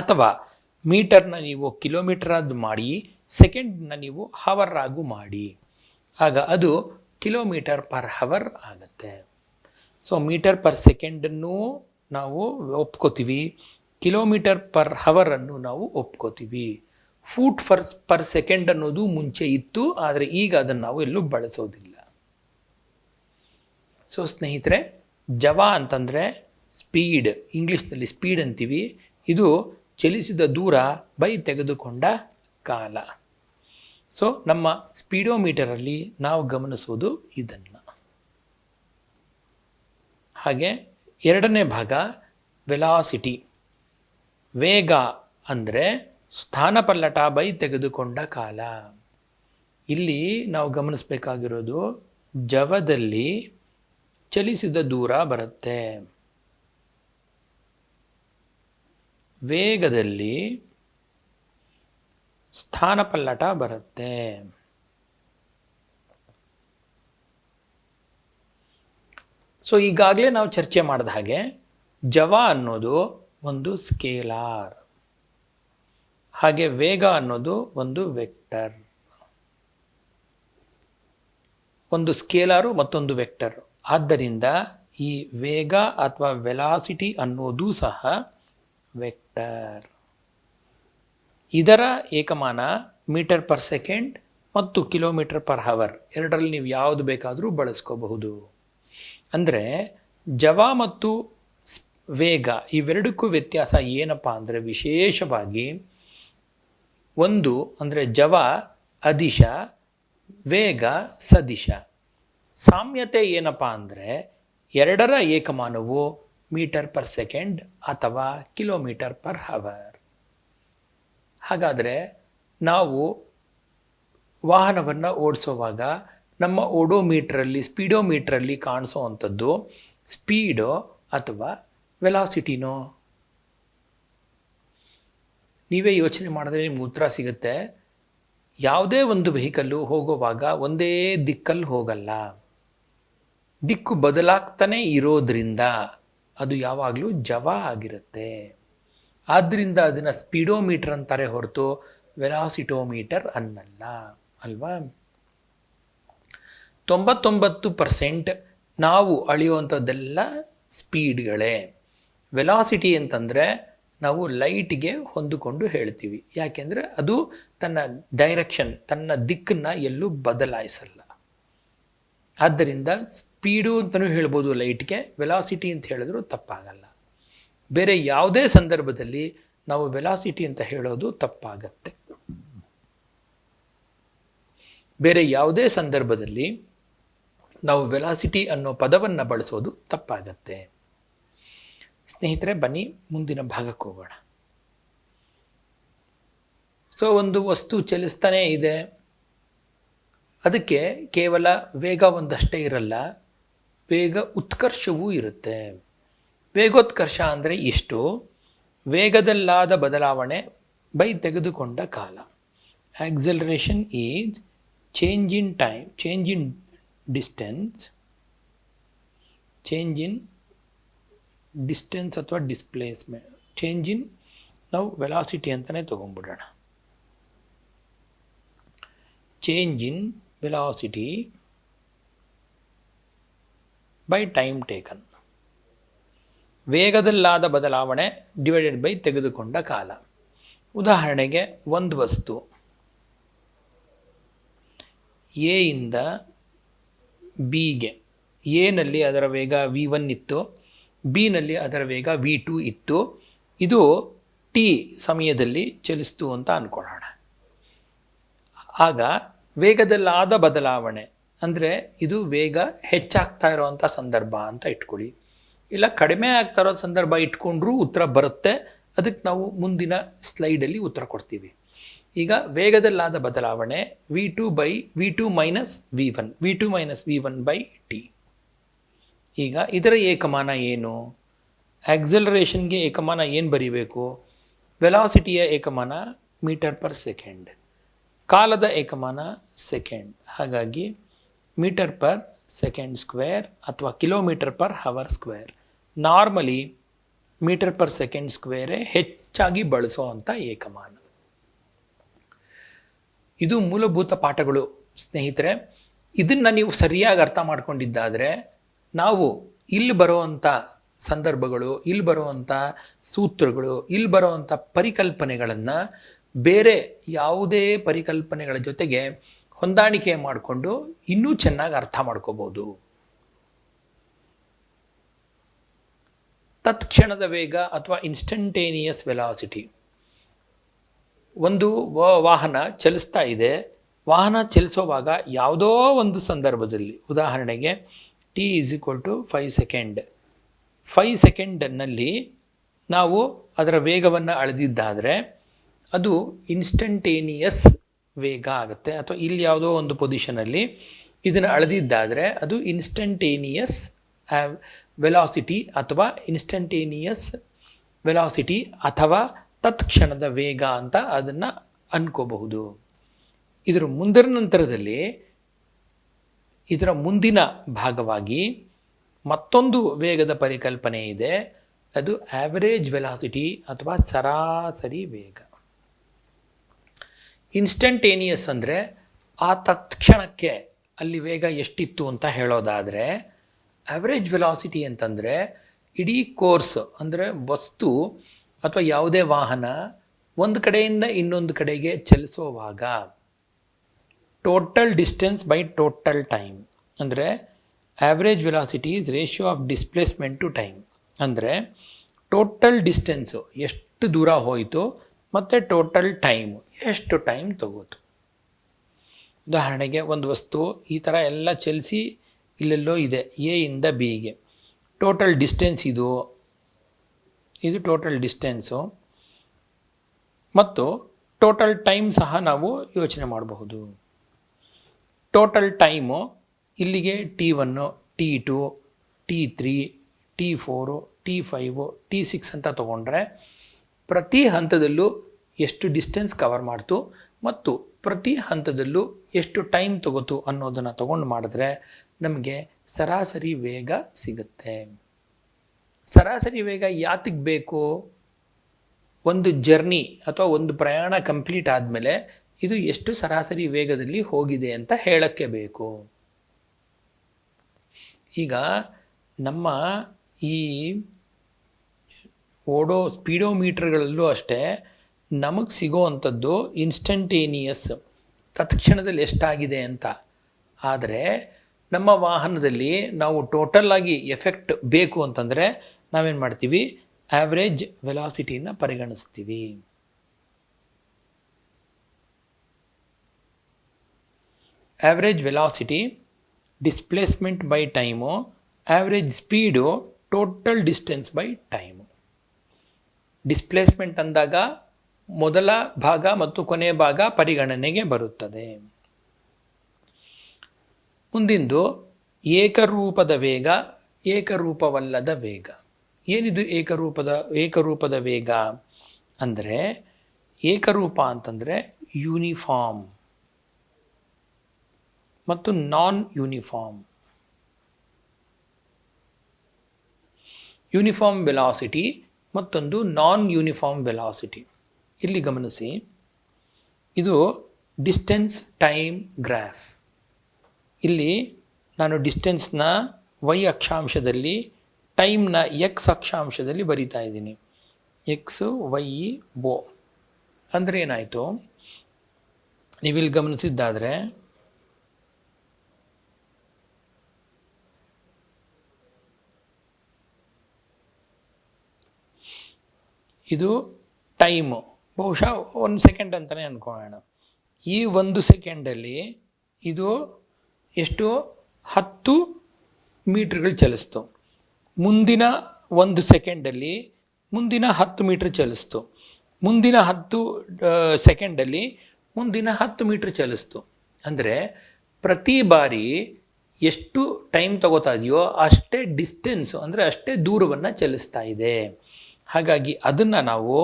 ಅಥವಾ ಮೀಟರ್ನ ನೀವು ಕಿಲೋಮೀಟರ್ ಅದು ಮಾಡಿ ಸೆಕೆಂಡ್ನ ನೀವು ಹವರ್ ಆಗು ಮಾಡಿ, ಆಗ ಅದು ಕಿಲೋಮೀಟರ್ ಪರ್ ಹವರ್ ಆಗುತ್ತೆ. ಸೊ ಮೀಟರ್ ಪರ್ ಸೆಕೆಂಡನ್ನು ನಾವು ಒಪ್ಕೋತೀವಿ, ಕಿಲೋಮೀಟರ್ ಪರ್ ಹವರನ್ನು ನಾವು ಒಪ್ಕೋತೀವಿ. ಫೂಟ್ ಪರ್ ಸೆಕೆಂಡ್ ಅನ್ನೋದು ಮುಂಚೆ ಇತ್ತು, ಆದರೆ ಈಗ ಅದನ್ನು ನಾವು ಎಲ್ಲೂ ಬಳಸೋದಿಲ್ಲ. ಸೊ ಸ್ನೇಹಿತರೆ, ಜವ ಅಂತಂದರೆ ಸ್ಪೀಡ್, ಇಂಗ್ಲೀಷ್ನಲ್ಲಿ ಸ್ಪೀಡ್ ಅಂತೀವಿ. ಇದು ಚಲಿಸಿದ ದೂರ ಬೈ ತೆಗೆದುಕೊಂಡ ಕಾಲ. ಸೊ ನಮ್ಮ ಸ್ಪೀಡೋಮೀಟರಲ್ಲಿ ನಾವು ಗಮನಿಸುವುದು ಇದನ್ನು. ಹಾಗೆ ಎರಡನೇ ಭಾಗ ವೆಲಾಸಿಟಿ. ವೇಗ ಅಂದರೆ ಸ್ಥಾನಪಲ್ಲಟ ಬೈ ತೆಗೆದುಕೊಂಡ ಕಾಲ. ಇಲ್ಲಿ ನಾವು ಗಮನಿಸಬೇಕಾಗಿರೋದು ಜವದಲ್ಲಿ ಚಲಿಸಿದ ದೂರ ಬರುತ್ತೆ, ವೇಗದಲ್ಲಿ ಸ್ಥಾನಪಲ್ಲಟ ಬರುತ್ತೆ. ಸೊ ಈಗಾಗಲೇ ನಾವು ಚರ್ಚೆ ಮಾಡಿದ ಹಾಗೆ ಜವ ಅನ್ನೋದು ಒಂದು ಸ್ಕೇಲಾರ್, ಹಾಗೆ ವೇಗ ಅನ್ನೋದು ಒಂದು ವೆಕ್ಟರ್. ಒಂದು ಸ್ಕೇಲಾರು ಮತ್ತೊಂದು ವೆಕ್ಟರ್. ಆದ್ದರಿಂದ ಈ ವೇಗ ಅಥವಾ ವೆಲಾಸಿಟಿ ಅನ್ನೋದು ಸಹ ವೆಕ್ಟರ್. ಇದರ ಏಕಮಾನ ಮೀಟರ್ ಪರ್ ಸೆಕೆಂಡ್ ಮತ್ತು ಕಿಲೋಮೀಟರ್ ಪರ್ ಹವರ್, ಎರಡರಲ್ಲಿ ನೀವು ಯಾವುದು ಬೇಕಾದರೂ ಬಳಸ್ಕೋಬಹುದು. ಅಂದರೆ ಜವ ಮತ್ತು ವೇಗ ಇವೆರಡಕ್ಕೂ ವ್ಯತ್ಯಾಸ ಏನಪ್ಪ ಅಂದರೆ, ವಿಶೇಷವಾಗಿ ಒಂದು ಅಂದರೆ ಜವ ಅದಿಶ, ವೇಗ ಸದಿಶ. ಸಾಮ್ಯತೆ ಏನಪ್ಪ ಅಂದರೆ, ಎರಡರ ಏಕಮಾನವು ಮೀಟರ್ ಪರ್ ಸೆಕೆಂಡ್ ಅಥವಾ ಕಿಲೋಮೀಟರ್ ಪರ್ ಹವರ್. ಹಾಗಾದರೆ ನಾವು ವಾಹನವನ್ನು ಓಡಿಸುವಾಗ ನಮ್ಮ ಓಡೋಮೀಟ್ರಲ್ಲಿ, ಸ್ಪೀಡೋಮೀಟ್ರಲ್ಲಿ ಕಾಣಿಸೋ ಅಂಥದ್ದು ಸ್ಪೀಡೋ ಅಥವಾ ವೆಲಾಸಿಟಿನೋ? ನೀವೇ ಯೋಚನೆ ಮಾಡಿದ್ರೆ ನಿಮ್ಗೆ ಉತ್ತರ ಸಿಗುತ್ತೆ. ಯಾವುದೇ ಒಂದು ವೆಹಿಕಲ್ಲು ಹೋಗುವಾಗ ಒಂದೇ ದಿಕ್ಕಲ್ಲಿ ಹೋಗಲ್ಲ, ದಿಕ್ಕು ಬದಲಾಗ್ತಾನೆ ಇರೋದ್ರಿಂದ ಅದು ಯಾವಾಗಲೂ ಜವ ಆಗಿರುತ್ತೆ. ಆದ್ದರಿಂದ ಅದನ್ನು ಸ್ಪೀಡೋಮೀಟರ್ ಅಂತಾರೆ ಹೊರತು ವೆಲಾಸಿಟೋಮೀಟರ್ ಅನ್ನಲ್ಲ, ಅಲ್ವಾ? 99% ನಾವು ಅಳೆಯುವಂಥದ್ದೆಲ್ಲ ಸ್ಪೀಡ್ಗಳೇ. ವೆಲಾಸಿಟಿ ಅಂತಂದರೆ ನಾವು ಲೈಟ್ಗೆ ಹೊಂದಿಕೊಂಡು ಹೇಳ್ತೀವಿ, ಯಾಕೆಂದರೆ ಅದು ತನ್ನ ಡೈರೆಕ್ಷನ್, ತನ್ನ ದಿಕ್ಕನ್ನು ಎಲ್ಲೂ ಬದಲಾಯಿಸಲ್ಲ. ಆದ್ದರಿಂದ ಸ್ಪೀಡು ಅಂತಲೂ ಹೇಳ್ಬೋದು ಲೈಟ್ಗೆ, ವೆಲಾಸಿಟಿ ಅಂತ ಹೇಳಿದ್ರು ತಪ್ಪಾಗಲ್ಲ. ಬೇರೆ ಯಾವುದೇ ಸಂದರ್ಭದಲ್ಲಿ ನಾವು ವೆಲಾಸಿಟಿ ಅಂತ ಹೇಳೋದು ತಪ್ಪಾಗತ್ತೆ. ಬೇರೆ ಯಾವುದೇ ಸಂದರ್ಭದಲ್ಲಿ ನಾವು ವೆಲಾಸಿಟಿ ಅನ್ನೋ ಪದವನ್ನು ಬಳಸೋದು ತಪ್ಪಾಗತ್ತೆ. ಸ್ನೇಹಿತರೆ, ಬನ್ನಿ ಮುಂದಿನ ಭಾಗಕ್ಕೆ ಹೋಗೋಣ. ಸೊ ಒಂದು ವಸ್ತು ಚಲಿಸ್ತಾನೇ ಇದೆ, ಅದಕ್ಕೆ ಕೇವಲ ವೇಗ ಒಂದಷ್ಟೇ ಇರಲ್ಲ, ವೇಗ ಉತ್ಕರ್ಷವೂ ಇರುತ್ತೆ. ವೇಗೋತ್ಕರ್ಷ ಅಂದರೆ ಇಷ್ಟು: ವೇಗದಲ್ಲಾದ ಬದಲಾವಣೆ ಬೈ ತೆಗೆದುಕೊಂಡ ಕಾಲ. Acceleration is change in time, change in distance, change in distance ಅಥವಾ ಡಿಸ್ಪ್ಲೇಸ್ಮೆಂಟ್, ಚೇಂಜ್ ಇನ್, ನಾವು ವೆಲಾಸಿಟಿ ಅಂತಲೇ ತೊಗೊಂಡ್ಬಿಡೋಣ. Change in velocity by time taken. ವೇಗದಲ್ಲಾದ ಬದಲಾವಣೆ ಡಿವೈಡೆಡ್ ಬೈ ತೆಗೆದುಕೊಂಡ ಕಾಲ. ಉದಾಹರಣೆಗೆ ಒಂದು ವಸ್ತು ಎ ಇಂದ ಬಿಗೆ, ಎನಲ್ಲಿ ಅದರ ವೇಗ v1 ಇತ್ತು, ಬಿನಲ್ಲಿ ಅದರ ವೇಗ v2 ಇತ್ತು. ಇದು t ಸಮಯದಲ್ಲಿ ಚಲಿಸ್ತು ಅಂತ ಅಂದ್ಕೊಳ್ಳೋಣ. ಆಗ ವೇಗದಲ್ಲಾದ ಬದಲಾವಣೆ ಅಂದರೆ ಇದು ವೇಗ ಹೆಚ್ಚಾಗ್ತಾ ಇರೋವಂಥ ಸಂದರ್ಭ ಅಂತ ಇಟ್ಕೊಳ್ಳಿ, ಇಲ್ಲ ಕಡಿಮೆ ಆಗ್ತಾ ಇರೋ ಸಂದರ್ಭ ಇಟ್ಕೊಂಡ್ರೂ ಉತ್ತರ ಬರುತ್ತೆ. ಅದಕ್ಕೆ ನಾವು ಮುಂದಿನ ಸ್ಲೈಡಲ್ಲಿ ಉತ್ತರ ಕೊಡ್ತೀವಿ. ಈಗ ವೇಗದಲ್ಲಾದ ಬದಲಾವಣೆ v2 minus v1 by T. ಈಗ ಇದರ ಏಕಮಾನ ಏನು? ಆಕ್ಸಲರೇಷನ್ಗೆ ಏಕಮಾನ ಏನು ಬರೀಬೇಕು? ವೆಲಾಸಿಟಿಯ ಏಕಮಾನ ಮೀಟರ್ ಪರ್ ಸೆಕೆಂಡ್, ಕಾಲದ ಏಕಮಾನ ಸೆಕೆಂಡ್. ಹಾಗಾಗಿ ಮೀಟರ್ ಪರ್ ಸೆಕೆಂಡ್ ಸ್ಕ್ವೇರ್ ಅಥವಾ kilometre per hour square. Normally metre per second ಸ್ಕ್ವೇರೇ ಹೆಚ್ಚಾಗಿ ಬಳಸುವಂಥ ಏಕಮಾನ. ಇದು ಮೂಲಭೂತ ಪಾಠಗಳು ಸ್ನೇಹಿತರೆ. ಇದನ್ನು ನೀವು ಸರಿಯಾಗಿ ಅರ್ಥ ಮಾಡ್ಕೊಂಡಿದ್ದಾದರೆ ನಾವು ಇಲ್ಲಿ ಬರುವಂಥ ಸಂದರ್ಭಗಳು, ಇಲ್ಲಿ ಬರುವಂಥ ಸೂತ್ರಗಳು, ಇಲ್ಲಿ ಬರುವಂಥ ಪರಿಕಲ್ಪನೆಗಳನ್ನು ಬೇರೆ ಯಾವುದೇ ಪರಿಕಲ್ಪನೆಗಳ ಜೊತೆಗೆ ಹೊಂದಾಣಿಕೆ ಮಾಡಿಕೊಂಡು ಇನ್ನೂ ಚೆನ್ನಾಗಿ ಅರ್ಥ ಮಾಡ್ಕೋಬೋದು. ತತ್ಕ್ಷಣದ ವೇಗ ಅಥವಾ ಇನ್ಸ್ಟಂಟೇನಿಯಸ್ ವೆಲಾಸಿಟಿ. ಒಂದು ವಾಹನ ಚಲಿಸ್ತಾ ಇದೆ. ವಾಹನ ಚಲಿಸುವಾಗ ಯಾವುದೋ ಒಂದು ಸಂದರ್ಭದಲ್ಲಿ, ಉದಾಹರಣೆಗೆ t=5 ಸೆಕೆಂಡ್, 5 ಸೆಕೆಂಡ್ನಲ್ಲಿ ನಾವು ಅದರ ವೇಗವನ್ನು ಅಳೆದಿದ್ದಾದರೆ ಅದು ಇನ್ಸ್ಟಂಟೇನಿಯಸ್ ವೇಗ ಆಗುತ್ತೆ. ಅಥವಾ ಇಲ್ಲಿ ಯಾವುದೋ ಒಂದು ಪೊಸಿಷನಲ್ಲಿ ಇದನ್ನು ಅಳೆದಿದ್ದಾದರೆ ಅದು ಇನ್ಸ್ಟಂಟೇನಿಯಸ್ ವೆಲಾಸಿಟಿ ಅಥವಾ ಇನ್ಸ್ಟಂಟೇನಿಯಸ್ ವೆಲಾಸಿಟಿ ಅಥವಾ ತತ್ಕ್ಷಣದ ವೇಗ ಅಂತ ಅದನ್ನು ಅನ್ಕೋಬಹುದು. ಇದರ ಮುಂದಿನ ನಂತರದಲ್ಲಿ ಇದರ ಮುಂದಿನ ಭಾಗವಾಗಿ ಮತ್ತೊಂದು ವೇಗದ ಪರಿಕಲ್ಪನೆ ಇದೆ. ಅದು ಆವರೇಜ್ ವೆಲಾಸಿಟಿ ಅಥವಾ ಸರಾಸರಿ ವೇಗ. ಇನ್ಸ್ಟಂಟೇನಿಯಸ್ ಅಂದರೆ ಆ ತತ್ಕ್ಷಣಕ್ಕೆ ಅಲ್ಲಿ ವೇಗ ಎಷ್ಟಿತ್ತು ಅಂತ ಹೇಳೋದಾದರೆ, ಆವರೇಜ್ ವೆಲಾಸಿಟಿ ಅಂತಂದರೆ ಇಡೀ ಕೋರ್ಸ್, ಅಂದರೆ ವಸ್ತು ಅಥವಾ ಯಾವುದೇ ವಾಹನ ಒಂದು ಕಡೆಯಿಂದ ಇನ್ನೊಂದು ಕಡೆಗೆ ಚಲಿಸುವಾಗ total distance by total time. ಅಂದರೆ average velocity is ratio of displacement to time. ಅಂದರೆ ಟೋಟಲ್ ಡಿಸ್ಟೆನ್ಸು ಎಷ್ಟು ದೂರ ಹೋಯಿತು ಮತ್ತು ಟೋಟಲ್ ಟೈಮು ಎಷ್ಟು ಟೈಮ್ ತಗೋತು. ಉದಾಹರಣೆಗೆ ಒಂದು ವಸ್ತು ಈ ಥರ ಎಲ್ಲ ಚಲಿಸಿ ಇಲ್ಲೆಲ್ಲೋ ಇದೆ, ಎ ಇಂದ ಬಿಗೆ. ಟೋಟಲ್ ಡಿಸ್ಟೆನ್ಸ್ ಇದು ಟೋಟಲ್ ಡಿಸ್ಟೆನ್ಸು ಮತ್ತು ಟೋಟಲ್ ಟೈಮ್ ಸಹ ನಾವು ಯೋಚನೆ ಮಾಡಬಹುದು. ಟೋಟಲ್ ಟೈಮು ಇಲ್ಲಿಗೆ T1, T2, T3, T4, T5, T6 ಅಂತ ತೊಗೊಂಡ್ರೆ ಪ್ರತಿ ಹಂತದಲ್ಲೂ ಎಷ್ಟು ಡಿಸ್ಟೆನ್ಸ್ ಕವರ್ ಮಾಡ್ತು ಮತ್ತು ಪ್ರತಿ ಹಂತದಲ್ಲೂ ಎಷ್ಟು ಟೈಮ್ ತಗೋತು ಅನ್ನೋದನ್ನು ತೊಗೊಂಡು ಮಾಡಿದ್ರೆ ನಮಗೆ ಸರಾಸರಿ ವೇಗ ಸಿಗುತ್ತೆ. ಸರಾಸರಿ ವೇಗ ಯಾತಕ್ಕೆ ಬೇಕು? ಒಂದು ಜರ್ನಿ ಅಥವಾ ಒಂದು ಪ್ರಯಾಣ ಕಂಪ್ಲೀಟ್ ಆದಮೇಲೆ ಇದು ಎಷ್ಟು ಸರಾಸರಿ ವೇಗದಲ್ಲಿ ಹೋಗಿದೆ ಅಂತ ಹೇಳಕ್ಕೆ ಬೇಕು. ಈಗ ನಮ್ಮ ಈ ಓಡೋ ಸ್ಪೀಡೋಮೀಟರ್ಗಳಲ್ಲೂ ಅಷ್ಟೇ ನಮಗೆ ಸಿಗೋ ಅಂಥದ್ದು ಇನ್ಸ್ಟಂಟೇನಿಯಸ್, ತತ್ಕ್ಷಣದಲ್ಲಿ ಎಷ್ಟಾಗಿದೆ ಅಂತ. ಆದರೆ ನಮ್ಮ ವಾಹನದಲ್ಲಿ ನಾವು ಟೋಟಲ್ಲಾಗಿ ಎಫೆಕ್ಟ್ ಬೇಕು ಅಂತಂದರೆ ನಾವೇನು ಮಾಡ್ತೀವಿ? ಆವ್ರೇಜ್ ವೆಲಾಸಿಟಿನ ಪರಿಗಣಿಸ್ತೀವಿ. Average velocity, displacement by time, average speed, total distance by time. Displacement ಅಂದಾಗ ಮೊದಲ ಭಾಗ ಮತ್ತು ಕೊನೆಯ ಭಾಗ ಪರಿಗಣನೆಗೆ ಬರುತ್ತದೆ. ಮುಂದಿಂದು ಏಕರೂಪದ ವೇಗ, ಏಕರೂಪವಲ್ಲದ ವೇಗ. ಏನಿದು ಏಕರೂಪದ ವೇಗ ಅಂದರೆ, ಏಕರೂಪ ಅಂತಂದರೆ ಯೂನಿಫಾರ್ಮ್ ಮತ್ತು ನಾನ್ ಯೂನಿಫಾರ್ಮ್. ಯೂನಿಫಾರ್ಮ್ ವೆಲಾಸಿಟಿ ಮತ್ತೊಂದು ನಾನ್ ಯೂನಿಫಾರ್ಮ್ ವೆಲಾಸಿಟಿ. ಇಲ್ಲಿ ಗಮನಿಸಿ, ಇದು ಡಿಸ್ಟೆನ್ಸ್ ಟೈಮ್ ಗ್ರಾಫ್. ಇಲ್ಲಿ ನಾನು ಡಿಸ್ಟೆನ್ಸ್ನ y ಅಕ್ಷಾಂಶದಲ್ಲಿ, ಟೈಮ್ನ x ಅಕ್ಷಾಂಶದಲ್ಲಿ ಬರಿತಾ ಇದ್ದೀನಿ. ಎಕ್ಸು ವೈ ಓ ಅಂದರೆ ಏನಾಯಿತು? ನೀವಿಲ್ಲಿ ಗಮನಿಸಿದ್ದಾದರೆ ಇದು ಟೈಮು, ಬಹುಶಃ 1 ಸೆಕೆಂಡ್ ಅಂತಲೇ ಅಂದ್ಕೊಳ್ಳೋಣ. ಈ 1 ಸೆಕೆಂಡಲ್ಲಿ ಇದು ಎಷ್ಟು? 10 ಮೀಟ್ರ್ಗಳು ಚಲಿಸ್ತು. ಮುಂದಿನ 1 ಸೆಕೆಂಡಲ್ಲಿ ಮುಂದಿನ 10 ಮೀಟ್ರ್ ಚಲಿಸ್ತು. ಮುಂದಿನ 10 ಸೆಕೆಂಡಲ್ಲಿ ಮುಂದಿನ 10 ಮೀಟ್ರ್ ಚಲಿಸ್ತು. ಅಂದರೆ ಪ್ರತಿ ಬಾರಿ ಎಷ್ಟು ಟೈಮ್ ತಗೋತಾ ಇದೆಯೋ ಅಷ್ಟೇ ಡಿಸ್ಟೆನ್ಸು, ಅಂದರೆ ಅಷ್ಟೇ ದೂರವನ್ನು ಚಲಿಸ್ತಾ ಇದೆ. ಹಾಗಾಗಿ ಅದನ್ನು ನಾವು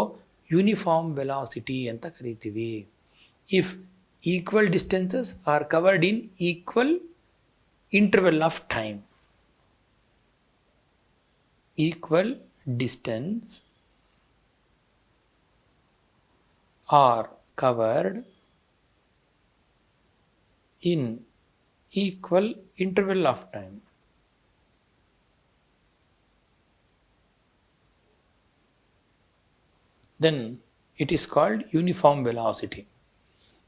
ಯೂನಿಫಾರ್ಮ್ ವೆಲಾಸಿಟಿ ಅಂತ ಕರಿತೀವಿ. If equal distances R covered in equal interval of time. Equal distance are covered in equal interval of time. Then it is called uniform velocity.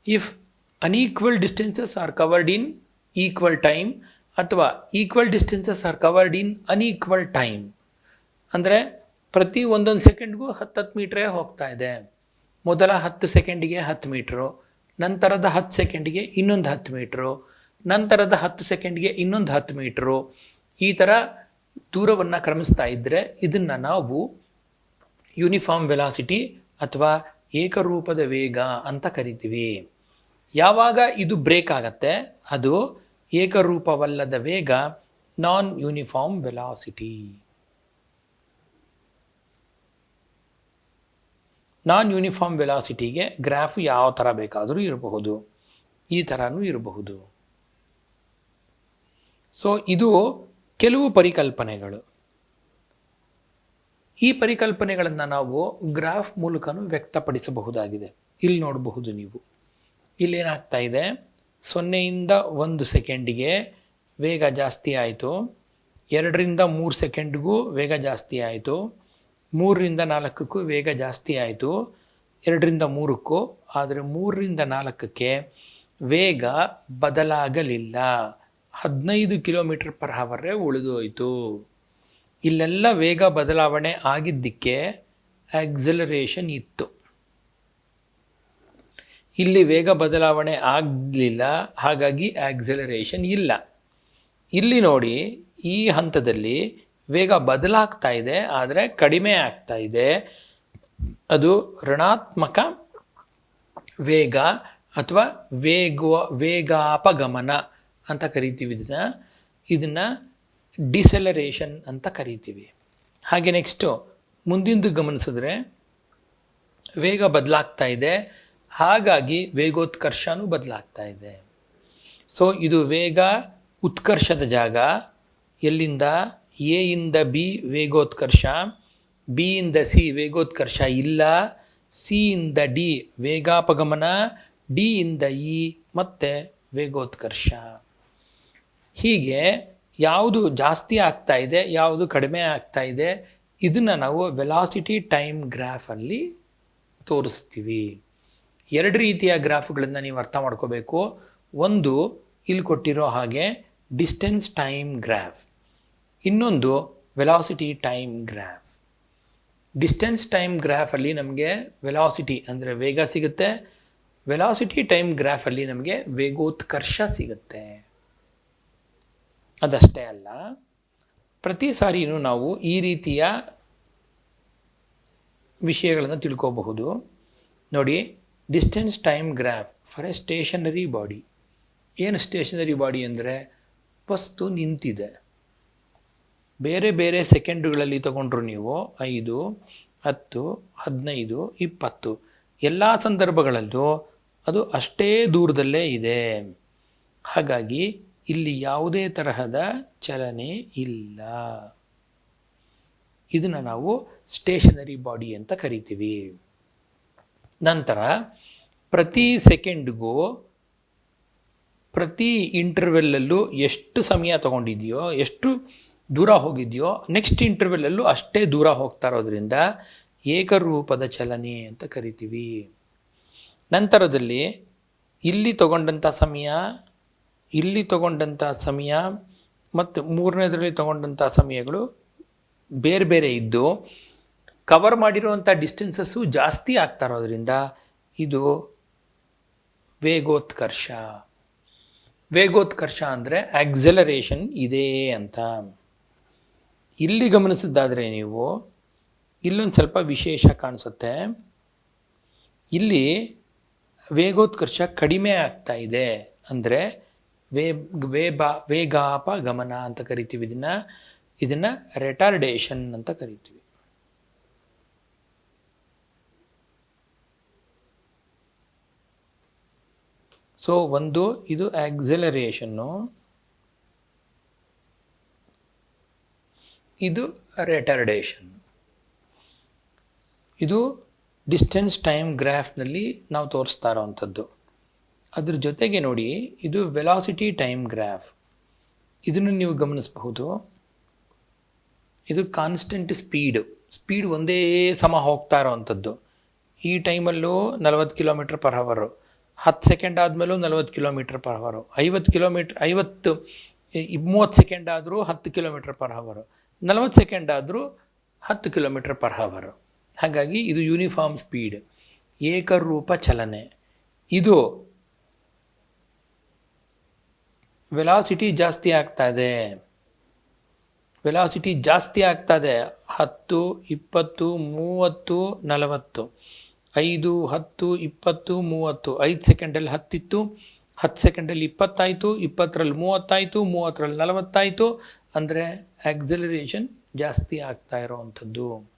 If unequal distances are covered in equal time ಅಥವಾ equal distances are covered in unequal time, ಅಂದರೆ ಪ್ರತಿ ಒಂದೊಂದು ಸೆಕೆಂಡ್ಗೂ 10 ಮೀಟ್ರೇ ಹೋಗ್ತಾ ಇದೆ. ಮೊದಲ 10 ಸೆಕೆಂಡಿಗೆ 10 ಮೀಟ್ರು, ನಂತರದ 10 ಸೆಕೆಂಡಿಗೆ ಇನ್ನೊಂದು 10 ಮೀಟ್ರು, ನಂತರದ 10 ಸೆಕೆಂಡ್ಗೆ ಇನ್ನೊಂದು 10 ಮೀಟ್ರು, ಈ ಥರ ದೂರವನ್ನು ಕ್ರಮಿಸ್ತಾ ಇದ್ದರೆ ಇದನ್ನು ನಾವು ಯೂನಿಫಾರ್ಮ್ ವೆಲಾಸಿಟಿ ಅಥವಾ ಏಕರೂಪದ ವೇಗ ಅಂತ ಕರಿತೀವಿ. ಯಾವಾಗ ಇದು ಬ್ರೇಕ್ ಆಗತ್ತೆ ಅದು ಏಕರೂಪವಲ್ಲದ ವೇಗ, non uniform velocity. Non uniform ವೆಲಾಸಿಟಿಗೆ ಗ್ರಾಫ್ ಯಾವ ಥರ ಬೇಕಾದರೂ ಇರಬಹುದು, ಈ ಥರನೂ ಇರಬಹುದು. ಸೊ ಇದು ಕೆಲವು ಪರಿಕಲ್ಪನೆಗಳು. ಈ ಪರಿಕಲ್ಪನೆಗಳನ್ನು ನಾವು ಗ್ರಾಫ್ ಮೂಲಕನೂ ವ್ಯಕ್ತಪಡಿಸಬಹುದಾಗಿದೆ. ಇಲ್ಲಿ ನೋಡಬಹುದು ನೀವು, ಇಲ್ಲೇನಾಗ್ತಾ ಇದೆ, 0ಯಿಂದ 1 ಸೆಕೆಂಡಿಗೆ ವೇಗ ಜಾಸ್ತಿ ಆಯಿತು, 2ರಿಂದ 3 ಸೆಕೆಂಡ್ಗೂ ವೇಗ ಜಾಸ್ತಿ ಆಯಿತು, 3ರಿಂದ 4ಕ್ಕೂ ವೇಗ ಜಾಸ್ತಿ ಆಯಿತು, 2ರಿಂದ 3ಕ್ಕೂ. ಆದರೆ 3ರಿಂದ 4ಕ್ಕೆ ವೇಗ ಬದಲಾಗಲಿಲ್ಲ, 15 km/h ಉಳಿದೋಯಿತು. ಇಲ್ಲೆಲ್ಲ ವೇಗ ಬದಲಾವಣೆ ಆಗಿದ್ದಕ್ಕೆ ಆಕ್ಸಲರೇಷನ್ ಇತ್ತು. ಇಲ್ಲಿ ವೇಗ ಬದಲಾವಣೆ ಆಗಲಿಲ್ಲ, ಹಾಗಾಗಿ ಆಕ್ಸಲರೇಷನ್ ಇಲ್ಲ. ಇಲ್ಲಿ ನೋಡಿ, ಈ ಹಂತದಲ್ಲಿ ವೇಗ ಬದಲಾಗ್ತಾ ಇದೆ, ಆದರೆ ಕಡಿಮೆ ಆಗ್ತಾ ಇದೆ. ಅದು ಋಣಾತ್ಮಕ ವೇಗ ಅಥವಾ ವೇಗಾಪಗಮನ ಅಂತ ಕರಿತೀವಿ. ಇದನ್ನು ಡಿಸೆಲರೇಷನ್ ಅಂತ ಕರಿತೀವಿ. ಹಾಗೆ ನೆಕ್ಸ್ಟು ಮುಂದಿಂದು ಗಮನಿಸಿದ್ರೆ ವೇಗ ಬದಲಾಗ್ತಾ ಇದೆ, ಹಾಗಾಗಿ ವೇಗೋತ್ಕರ್ಷನೂ ಬದಲಾಗ್ತಾ ಇದೆ. ಸೊ ಇದು ವೇಗ ಉತ್ಕರ್ಷದ ಜಾಗ. ಎಲ್ಲಿಂದ? ಎ ಇಂದ ಬಿ ವೇಗೋತ್ಕರ್ಷ, ಬಿ ಇಂದ ಸಿ ವೇಗೋತ್ಕರ್ಷ ಇಲ್ಲ, ಸಿ ಇಂದ ಡಿ ವೇಗಾಪಗಮನ, ಡಿ ಇಂದ ಇ ಮತ್ತೆ ವೇಗೋತ್ಕರ್ಷ. ಹೀಗೆ ಯಾವುದು ಜಾಸ್ತಿ ಆಗ್ತಾ ಇದೆ, ಯಾವುದು ಕಡಿಮೆ ಆಗ್ತಾ ಇದೆ, ಇದನ್ನು ನಾವು ವೆಲಾಸಿಟಿ ಟೈಮ್ ಗ್ರಾಫಲ್ಲಿ ತೋರಿಸ್ತೀವಿ. 2 ರೀತಿಯ ಗ್ರಾಫ್ಗಳನ್ನು ನೀವು ಅರ್ಥ ಮಾಡ್ಕೋಬೇಕು. ಒಂದು ಇಲ್ಲಿ ಕೊಟ್ಟಿರೋ ಹಾಗೆ ಡಿಸ್ಟೆನ್ಸ್ ಟೈಮ್ ಗ್ರಾಫ್, ಇನ್ನೊಂದು velocity time graph. Distance time ಗ್ರಾಫಲ್ಲಿ ನಮಗೆ ವೆಲಾಸಿಟಿ ಅಂದರೆ ವೇಗ ಸಿಗುತ್ತೆ, ವೆಲಾಸಿಟಿ ಟೈಮ್ ಗ್ರಾಫಲ್ಲಿ ನಮಗೆ ವೇಗೋತ್ಕರ್ಷ ಸಿಗುತ್ತೆ. ಅದಷ್ಟೇ ಅಲ್ಲ, ಪ್ರತಿ ಸಾರಿನೂ ನಾವು ಈ ರೀತಿಯ ವಿಷಯಗಳನ್ನು ತಿಳ್ಕೋಬಹುದು. ನೋಡಿ, distance time graph for a stationary body. ಏನು ಸ್ಟೇಷನರಿ ಬಾಡಿ ಅಂದರೆ ವಸ್ತು ನಿಂತಿದೆ. ಬೇರೆ ಬೇರೆ ಸೆಕೆಂಡುಗಳಲ್ಲಿ ತಗೊಂಡ್ರು ನೀವು 5, 10, 15, 20 ಎಲ್ಲ ಸಂದರ್ಭಗಳಲ್ಲೂ ಅದು ಅಷ್ಟೇ ದೂರದಲ್ಲೇ ಇದೆ. ಹಾಗಾಗಿ ಇಲ್ಲಿ ಯಾವುದೇ ತರಹದ ಚಲನೆ ಇಲ್ಲ. ಇದನ್ನು ನಾವು ಸ್ಟೇಷನರಿ ಬಾಡಿ ಅಂತ ಕರಿತೀವಿ. ನಂತರ ಪ್ರತಿ ಸೆಕೆಂಡ್ಗೂ ಪ್ರತಿ ಇಂಟರ್ವೆಲ್ಲಲ್ಲೂ ಎಷ್ಟು ಸಮಯ ತಗೊಂಡಿದೆಯೋ, ಎಷ್ಟು ದೂರ ಹೋಗಿದೆಯೋ, ನೆಕ್ಸ್ಟ್ ಇಂಟರ್ವೆಲ್ಲಲ್ಲೂ ಅಷ್ಟೇ ದೂರ ಹೋಗ್ತಾ ಇರೋದ್ರಿಂದ ಏಕರೂಪದ ಚಲನೆ ಅಂತ ಕರಿತೀವಿ. ನಂತರದಲ್ಲಿ ಇಲ್ಲಿ ತಗೊಂಡಂಥ ಸಮಯ, ಇಲ್ಲಿ ತಗೊಂಡಂಥ ಸಮಯ ಮತ್ತು ಮೂರನೇದರಲ್ಲಿ ತಗೊಂಡಂಥ ಸಮಯಗಳು ಬೇರೆ ಬೇರೆ ಇದ್ದು ಕವರ್ ಮಾಡಿರುವಂಥ ಡಿಸ್ಟೆನ್ಸಸ್ಸು ಜಾಸ್ತಿ ಆಗ್ತಾ ಇರೋದ್ರಿಂದ ಇದು ವೇಗೋತ್ಕರ್ಷ. ವೇಗೋತ್ಕರ್ಷ ಅಂದರೆ ಆಕ್ಸಲರೇಷನ್ ಇದೆ ಅಂತ. ಇಲ್ಲಿ ಗಮನಿಸಿದ್ದಾದರೆ ನೀವು, ಇಲ್ಲೊಂದು ಸ್ವಲ್ಪ ವಿಶೇಷ ಕಾಣಿಸುತ್ತೆ. ಇಲ್ಲಿ ವೇಗೋತ್ಕರ್ಷ ಕಡಿಮೆ ಆಗ್ತಾ ಇದೆ ಅಂದರೆ ವೇಗಾಪಗಮನ ಅಂತ ಕರಿತೀವಿ. ಇದನ್ನು ರೆಟಾರ್ಡೇಷನ್ ಅಂತ ಕರಿತೀವಿ. ಸೊ ಒಂದು ಇದು ಆಕ್ಸಲರೇಷನ್ನು, ಇದು ರೆಟಾರ್ಡೇಷನ್. ಇದು ಡಿಸ್ಟೆನ್ಸ್ ಟೈಮ್ ಗ್ರಾಫ್ನಲ್ಲಿ ನಾವು ತೋರಿಸ್ತಾ ಇರೋವಂಥದ್ದು. ಅದ್ರ ಜೊತೆಗೆ ನೋಡಿ, ಇದು ವೆಲಾಸಿಟಿ ಟೈಮ್ ಗ್ರಾಫ್. ಇದನ್ನು ನೀವು ಗಮನಿಸಬಹುದು. ಇದು ಕಾನ್ಸ್ಟೆಂಟ್ ಸ್ಪೀಡ್ ಒಂದೇ ಸಮ ಹೋಗ್ತಾ ಇರೋವಂಥದ್ದು. ಈ ಟೈಮಲ್ಲೂ 40 ಕಿಲೋಮೀಟ್ರ್ ಪರ್ ಹವರು, 10 ಸೆಕೆಂಡ್ ಆದಮೇಲೂ 40 ಕಿಲೋಮೀಟ್ರ್ ಪರ್ ಹವರು, 30 ಸೆಕೆಂಡ್ ಆದರೂ 10 ಕಿಲೋಮೀಟ್ರ್ ಪರ್ ಹವರು, 40 ಸೆಕೆಂಡ್ ಆದರೂ 10 ಕಿಲೋಮೀಟ್ರ್ ಪರ್ ಹವರು. ಹಾಗಾಗಿ ಇದು ಯೂನಿಫಾರ್ಮ್ ಸ್ಪೀಡ್, ಏಕರೂಪ ಚಲನೆ. ಇದು ವೆಲಾಸಿಟಿ ಜಾಸ್ತಿ ಆಗ್ತಾ ಇದೆ. 10, 20, 30, 30, 40, 5, 10, 20, 30. 5 ಸೆಕೆಂಡಲ್ಲಿ 10 ಇತ್ತು, 10 ಸೆಕೆಂಡಲ್ಲಿ 20 ಆಯಿತು, 20ರಲ್ಲಿ 30 ಆಯಿತು, 30ರಲ್ಲಿ 40 ಆಯಿತು. ಅಂದರೆ ಆಕ್ಸಲರೇಷನ್ ಜಾಸ್ತಿ ಆಗ್ತಾ ಇರೋವಂಥದ್ದು.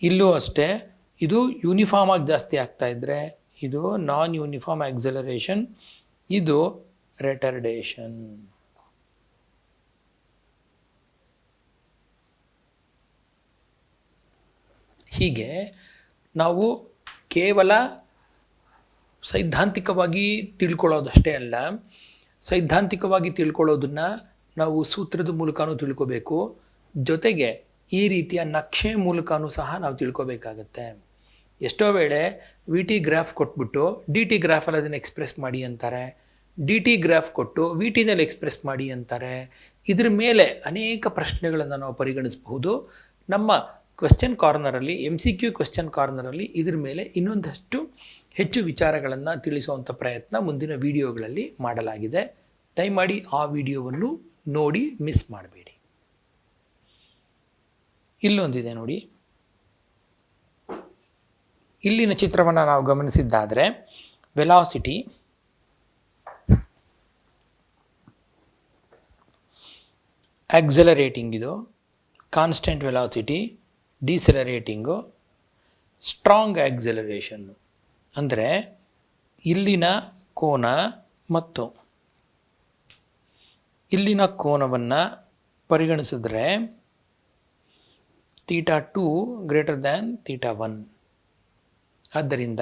ಇಲ್ಲೂ ಅಷ್ಟೇ, ಇದು ಯೂನಿಫಾರ್ಮ್ ಆಗಿ ಜಾಸ್ತಿ ಆಗ್ತಾ ಇದ್ದರೆ ಇದು ನಾನ್ ಯೂನಿಫಾರ್ಮ್ ಆಕ್ಸಲರೇಷನ್, ಇದು ರೆಟರ್ಡೇಷನ್. ಹೀಗೆ ನಾವು ಕೇವಲ ಸೈದ್ಧಾಂತಿಕವಾಗಿ ತಿಳ್ಕೊಳ್ಳೋದಷ್ಟೇ ಅಲ್ಲ, ಸೈದ್ಧಾಂತಿಕವಾಗಿ ತಿಳ್ಕೊಳ್ಳೋದನ್ನು ನಾವು ಸೂತ್ರದ ಮೂಲಕನೂ ತಿಳ್ಕೋಬೇಕು, ಜೊತೆಗೆ ಈ ರೀತಿಯ ನಕ್ಷೆ ಮೂಲಕನೂ ಸಹ ನಾವು ತಿಳ್ಕೋಬೇಕಾಗತ್ತೆ. ಎಷ್ಟೋ ವೇಳೆ ವಿ ಟಿ ಗ್ರಾಫ್ ಕೊಟ್ಬಿಟ್ಟು ಡಿ ಟಿ ಗ್ರಾಫಲ್ಲಿ ಅದನ್ನು ಎಕ್ಸ್ಪ್ರೆಸ್ ಮಾಡಿ ಅಂತಾರೆ, ಡಿ ಟಿ ಗ್ರಾಫ್ ಕೊಟ್ಟು ವಿ ಟಿನಲ್ಲಿ ಎಕ್ಸ್ಪ್ರೆಸ್ ಮಾಡಿ ಅಂತಾರೆ. ಇದ್ರ ಮೇಲೆ ಅನೇಕ ಪ್ರಶ್ನೆಗಳನ್ನು ನಾವು ಪರಿಗಣಿಸಬಹುದು. ನಮ್ಮ ಕ್ವೆಶ್ಚನ್ ಕಾರ್ನರಲ್ಲಿ, MCQ ಕ್ವೆಶ್ಚನ್ ಕಾರ್ನರಲ್ಲಿ ಇದ್ರ ಮೇಲೆ ಇನ್ನೊಂದಷ್ಟು ಹೆಚ್ಚು ವಿಚಾರಗಳನ್ನು ತಿಳಿಸುವಂಥ ಪ್ರಯತ್ನ ಮುಂದಿನ ವಿಡಿಯೋಗಳಲ್ಲಿ ಮಾಡಲಾಗಿದೆ. ದಯಮಾಡಿ ಆ ವಿಡಿಯೋವನ್ನು ನೋಡಿ ಮಿಸ್ ಮಾಡಬೇಡಿ. ಇಲ್ಲೊಂದಿದೆ ನೋಡಿ, ಇಲ್ಲಿನ ಚಿತ್ರವನ್ನು ನಾವು ಗಮನಿಸಿದ್ದಾದರೆ ವೆಲಾಸಿಟಿ, ಆಕ್ಸಲರೇಟಿಂಗ್, ಇದು ಕಾನ್ಸ್ಟೆಂಟ್ ವೆಲಾಸಿಟಿ, ಡಿಸೆಲರೇಟಿಂಗು, ಸ್ಟ್ರಾಂಗ್ ಆಕ್ಸಲರೇಷನ್ನು. ಅಂದರೆ ಇಲ್ಲಿನ ಕೋನ ಮತ್ತು ಇಲ್ಲಿನ ಕೋನವನ್ನು ಪರಿಗಣಿಸಿದ್ರೆ θ2 > θ1. ಆದ್ದರಿಂದ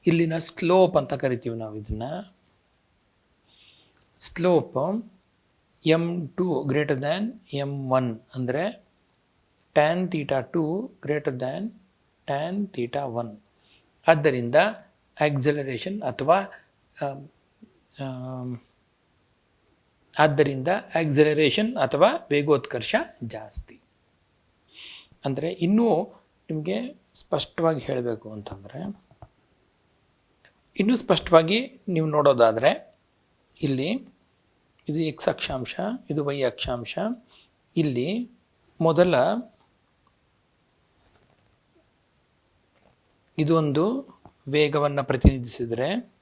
ಇಲ್ಲಿನ ಸ್ಲೋಪ್ ಅಂತ ಕರಿತೀವಿ ನಾವು ಇದನ್ನು. ಸ್ಲೋಪ್ m2 > m1 ಅಂದರೆ tan θ2 > tan θ1. ಆದ್ದರಿಂದ ಆಕ್ಸಲರೇಷನ್ ಅಥವಾ ವೇಗೋತ್ಕರ್ಷ ಜಾಸ್ತಿ. ಅಂದರೆ ಇನ್ನೂ ನಿಮಗೆ ಸ್ಪಷ್ಟವಾಗಿ ಹೇಳಬೇಕು ಅಂತಂದರೆ, ಇನ್ನೂ ಸ್ಪಷ್ಟವಾಗಿ ನೀವು ನೋಡೋದಾದರೆ, ಇಲ್ಲಿ ಇದು x ಅಕ್ಷಾಂಶ, ಇದು y ಅಕ್ಷಾಂಶ. ಇಲ್ಲಿ ಮೊದಲ ಇದೊಂದು ವೇಗವನ್ನು ಪ್ರತಿನಿಧಿಸಿದರೆ,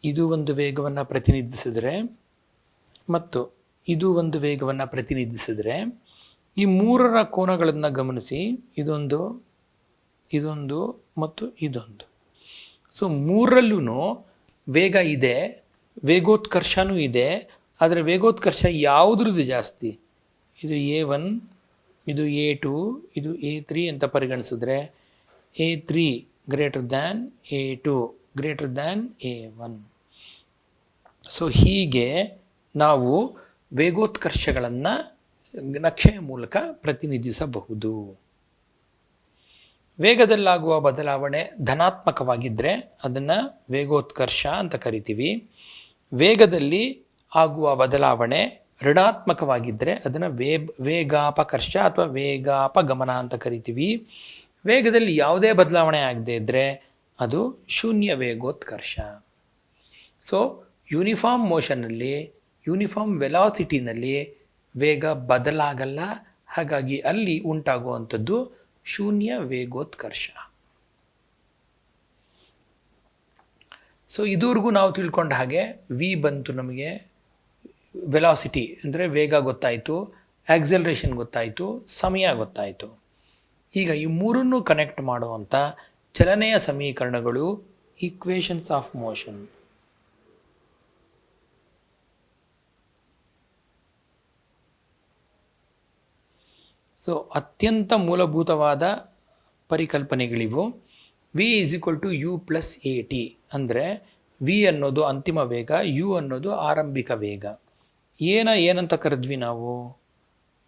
ಇದು ಒಂದು ವೇಗವನ್ನು ಪ್ರತಿನಿಧಿಸಿದರೆ ಮತ್ತು ಇದು ಒಂದು ವೇಗವನ್ನು ಪ್ರತಿನಿಧಿಸಿದರೆ, ಈ ಮೂರರ ಕೋನಗಳನ್ನು ಗಮನಿಸಿ. ಇದೊಂದು, ಇದೊಂದು ಮತ್ತು ಇದೊಂದು. ಸೊ ಮೂರರಲ್ಲೂ ವೇಗ ಇದೆ, ವೇಗೋತ್ಕರ್ಷನೂ ಇದೆ. ಆದರೆ ವೇಗೋತ್ಕರ್ಷ ಯಾವುದ್ರದ್ದು ಜಾಸ್ತಿ? ಇದು A1, ಇದು A2, ಇದು A3 ಅಂತ ಪರಿಗಣಿಸಿದ್ರೆ A3 > A2 > A1. ಸೊ ಹೀಗೆ ನಾವು ವೇಗೋತ್ಕರ್ಷಗಳನ್ನು ನಕ್ಷೆಯ ಮೂಲಕ ಪ್ರತಿನಿಧಿಸಬಹುದು. ವೇಗದಲ್ಲಾಗುವ ಬದಲಾವಣೆ ಧನಾತ್ಮಕವಾಗಿದ್ದರೆ ಅದನ್ನು ವೇಗೋತ್ಕರ್ಷ ಅಂತ ಕರಿತೀವಿ. ವೇಗದಲ್ಲಿ ಆಗುವ ಬದಲಾವಣೆ ಋಣಾತ್ಮಕವಾಗಿದ್ದರೆ ಅದನ್ನು ವೇಗಾಪಕರ್ಷ ಅಥವಾ ವೇಗಾಪಗಮನ ಅಂತ ಕರಿತೀವಿ. ವೇಗದಲ್ಲಿ ಯಾವುದೇ ಬದಲಾವಣೆ ಆಗದೇ ಇದ್ದರೆ ಅದು ಶೂನ್ಯ ವೇಗೋತ್ಕರ್ಷ. ಸೊ ಯೂನಿಫಾರ್ಮ್ ಮೋಷನ್ನಲ್ಲಿ, ಯೂನಿಫಾರ್ಮ್ ವೆಲಾಸಿಟಿನಲ್ಲಿ ವೇಗ ಬದಲಾಗಲ್ಲ. ಹಾಗಾಗಿ ಅಲ್ಲಿ ಉಂಟಾಗುವಂಥದ್ದು ಶೂನ್ಯ ವೇಗೋತ್ಕರ್ಷ. ಸೊ ಇದುವರೆಗೂ ನಾವು ತಿಳ್ಕೊಂಡ ಹಾಗೆ ವಿ ಬಂತು, ನಮಗೆ ವೆಲಾಸಿಟಿ ಅಂದರೆ ವೇಗ ಗೊತ್ತಾಯಿತು, ಆಕ್ಸಲರೇಷನ್ ಗೊತ್ತಾಯಿತು, ಸಮಯ ಗೊತ್ತಾಯಿತು. ಈಗ ಈ ಮೂರನ್ನು ಕನೆಕ್ಟ್ ಮಾಡುವಂಥ ಚಲನೆಯ ಸಮೀಕರಣಗಳು ಈಕ್ವೇಷನ್ಸ್ ಆಫ್ ಮೋಷನ್. ಸೊ ಅತ್ಯಂತ ಮೂಲಭೂತವಾದ ಪರಿಕಲ್ಪನೆಗಳಿವು. V is equal to you plus A T ಅಂದರೆ ವಿ ಅನ್ನೋದು ಅಂತಿಮ ವೇಗ, ಯು ಅನ್ನೋದು ಆರಂಭಿಕ ವೇಗ. ಏನಂತ ಕರೆದ್ವಿ ನಾವು?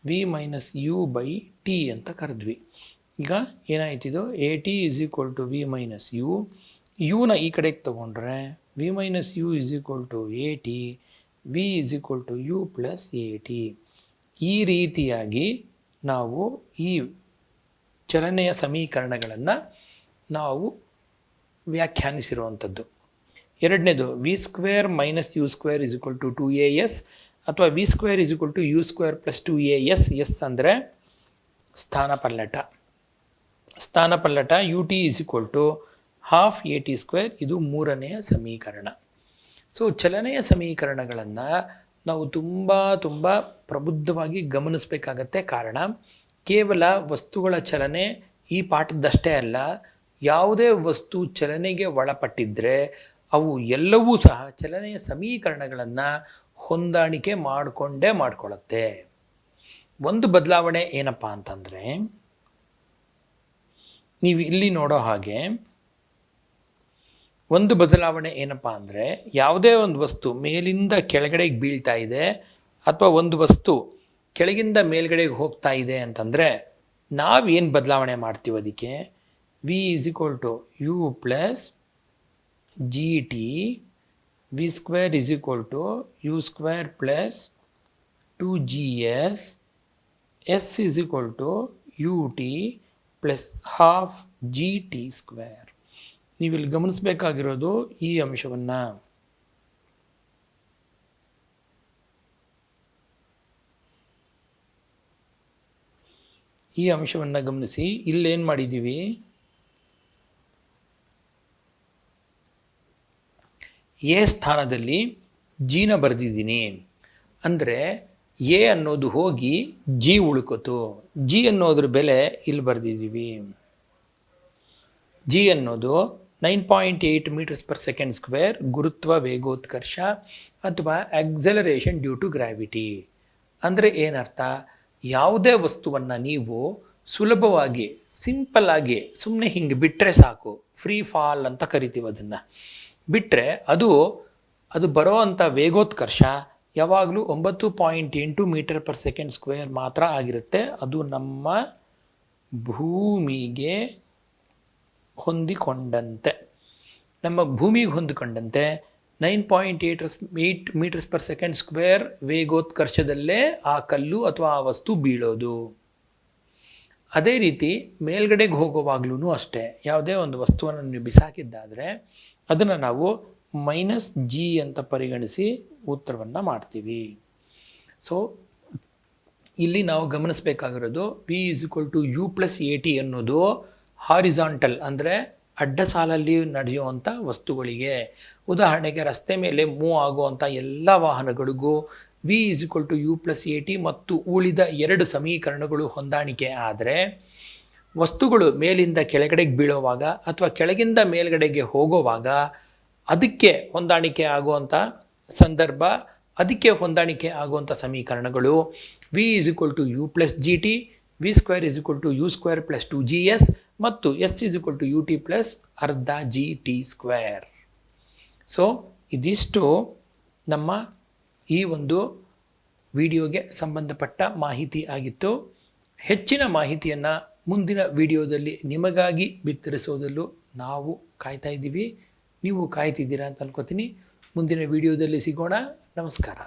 V minus u by t ಅಂತ ಕರೆದ್ವಿ. ಈಗ ಏನಾಯ್ತಿದು? A t is equal to v minus u. ಯುನ ಈ ಕಡೆಗೆ ತೊಗೊಂಡ್ರೆ v minus u is equal to a t, v is equal to you plus A t. ಈ ರೀತಿಯಾಗಿ ನಾವು ಈ ಚಲನೆಯ ಸಮೀಕರಣಗಳನ್ನು ನಾವು ವ್ಯಾಖ್ಯಾನಿಸಿರುವಂಥದ್ದು. ಎರಡನೇದು v square minus u square is equal to 2as ಅಥವಾ v square is equal to you square plus 2as. S ಅಂದರೆ ಸ್ಥಾನಪಲ್ಲಟ. U t is equal to half a t square. ಇದು ಮೂರನೆಯ ಸಮೀಕರಣ. ಸೊ ಚಲನೆಯ ಸಮೀಕರಣಗಳನ್ನು ನಾವು ತುಂಬ ಪ್ರಬುದ್ಧವಾಗಿ ಗಮನಿಸಬೇಕಾಗತ್ತೆ. ಕಾರಣ ಕೇವಲ ವಸ್ತುಗಳ ಚಲನೆ ಈ ಪಾಠದಷ್ಟೇ ಅಲ್ಲ, ಯಾವುದೇ ವಸ್ತು ಚಲನೆಗೆ ಒಳಪಟ್ಟಿದ್ದರೆ ಅವು ಎಲ್ಲವೂ ಸಹ ಚಲನೆಯ ಸಮೀಕರಣಗಳನ್ನು ಹೊಂದಾಣಿಕೆ ಮಾಡಿಕೊಳ್ಳುತ್ತೆ. ಒಂದು ಬದಲಾವಣೆ ಏನಪ್ಪ ಅಂತಂದರೆ, ನೀವು ಇಲ್ಲಿ ನೋಡೋ ಹಾಗೆ ಒಂದು ಬದಲಾವಣೆ ಏನಪ್ಪ ಅಂದರೆ, ಯಾವುದೇ ಒಂದು ವಸ್ತು ಮೇಲಿಂದ ಕೆಳಗಡೆಗೆ ಬೀಳ್ತಾ ಇದೆ ಅಥವಾ ಒಂದು ವಸ್ತು ಕೆಳಗಿಂದ ಮೇಲ್ಗಡೆಗೆ ಹೋಗ್ತಾ ಇದೆ ಅಂತಂದರೆ ನಾವೇನು ಬದಲಾವಣೆ ಮಾಡ್ತೀವಿ? ಅದಕ್ಕೆ V is equal to you plus G T, V square is equal to you square plus 2gs, S is equal to U T plus half G T square. ನೀವಿಲ್ಲಿ ಗಮನಿಸಬೇಕಾಗಿರೋದು ಈ ಅಂಶವನ್ನು. ಗಮನಿಸಿ. ಇಲ್ಲೇನು ಮಾಡಿದ್ದೀವಿ? ಎ ಸ್ಥಾನದಲ್ಲಿ ಜಿನ ಬರೆದಿದ್ದೀನಿ. ಅಂದರೆ ಎ ಅನ್ನೋದು ಹೋಗಿ ಜಿ ಉಳ್ಕೋತು. ಜಿ ಅನ್ನೋದ್ರ ಬೆಲೆ ಇಲ್ಲಿ ಬರೆದಿದ್ದೀವಿ. ಜಿ ಅನ್ನೋದು 9.8 ಮೀಟರ್ಸ್ ಪರ್ ಸೆಕೆಂಡ್ ಸ್ಕ್ವೇರ್ ಗುರುತ್ವ ವೇಗೋತ್ಕರ್ಷ ಅಥವಾ ಆಕ್ಸಲರೇಷನ್ ಡ್ಯೂ ಟು ಗ್ರಾವಿಟಿ. ಅಂದರೆ ಏನರ್ಥ? ಯಾವುದೇ ವಸ್ತುವನ್ನು ನೀವು ಸುಲಭವಾಗಿ ಸಿಂಪಲ್ ಆಗಿ ಸುಮ್ಮನೆ ಹಿಂಗೆ ಬಿಟ್ಟರೆ ಸಾಕು, ಫ್ರೀ ಫಾಲ್ ಅಂತ ಕರಿತೀವಿ. ಅದನ್ನು ಬಿಟ್ಟರೆ ಅದು ಬರೋ ಅಂಥ ವೇಗೋತ್ಕರ್ಷ ಯಾವಾಗಲೂ 9.8 ಮೀಟರ್ ಪರ್ ಸೆಕೆಂಡ್ ಸ್ಕ್ವೇರ್ ಮಾತ್ರ ಆಗಿರುತ್ತೆ. ಅದು ನಮ್ಮ ಭೂಮಿಗೆ ಹೊಂದಿಕೊಂಡಂತೆ 9.8 ಮೀಟರ್ಸ್ ಪರ್ ಸೆಕೆಂಡ್ ಸ್ಕ್ವೇರ್ ವೇಗೋತ್ಕರ್ಷದಲ್ಲೇ ಆ ಕಲ್ಲು ಅಥವಾ ಆ ವಸ್ತು ಬೀಳೋದು. ಅದೇ ರೀತಿ ಮೇಲ್ಗಡೆಗೆ ಹೋಗುವಾಗ್ಲೂ ಅಷ್ಟೇ, ಯಾವುದೇ ಒಂದು ವಸ್ತುವನ್ನು ನೀವು ಬಿಸಾಕಿದ್ದಾದರೆ ಅದನ್ನು ನಾವು -g ಅಂತ ಪರಿಗಣಿಸಿ ಉತ್ತರವನ್ನು ಮಾಡ್ತೀವಿ. ಸೊ ಇಲ್ಲಿ ನಾವು ಗಮನಿಸಬೇಕಾಗಿರೋದು v is equal to you plus A t ಅನ್ನೋದು ಹಾರಿಜಾಂಟಲ್ ಅಂದರೆ ಅಡ್ಡ ಸಾಲಲ್ಲಿ ನಡೆಯುವಂಥ ವಸ್ತುಗಳಿಗೆ. ಉದಾಹರಣೆಗೆ ರಸ್ತೆ ಮೇಲೆ ಮೂವ್ ಆಗುವಂಥ ಎಲ್ಲ ವಾಹನಗಳಿಗೂ v is equal to you plus A t ಮತ್ತು ಉಳಿದ ಎರಡು ಸಮೀಕರಣಗಳು ಹೊಂದಾಣಿಕೆ ಆದರೆ, ವಸ್ತುಗಳು ಮೇಲಿಂದ ಕೆಳಗಡೆಗೆ ಬೀಳುವಾಗ ಅಥವಾ ಕೆಳಗಿಂದ ಮೇಲ್ಗಡೆಗೆ ಹೋಗುವಾಗ ಅದಕ್ಕೆ ಹೊಂದಾಣಿಕೆ ಆಗುವಂಥ ಸಂದರ್ಭ, ಅದಕ್ಕೆ ಹೊಂದಾಣಿಕೆ ಆಗುವಂಥ ಸಮೀಕರಣಗಳು V is equal to you plus G T, V square is equal to you square plus 2gs ಮತ್ತು S is equal to U T plus ಅರ್ಧ ಜಿ ಟಿ ಸ್ಕ್ವೇರ್. ಸೊ ಇದಿಷ್ಟು ನಮ್ಮ ಈ ಒಂದು ವಿಡಿಯೋಗೆ ಸಂಬಂಧಪಟ್ಟ ಮಾಹಿತಿ ಆಗಿತ್ತು. ಹೆಚ್ಚಿನ ಮಾಹಿತಿಯನ್ನು ಮುಂದಿನ ವಿಡಿಯೋದಲ್ಲಿ ನಿಮಗಾಗಿ ಬಿತ್ತರಿಸೋದಲ್ಲೂ ನಾವು ಕಾಯ್ತಾ ಇದ್ದೀವಿ. ನೀವು ಕಾಯ್ತಿದ್ದೀರಾ ಅಂತ ಅನ್ಕೋತೀನಿ. ಮುಂದಿನ ವಿಡಿಯೋದಲ್ಲಿ ಸಿಗೋಣ. ನಮಸ್ಕಾರ.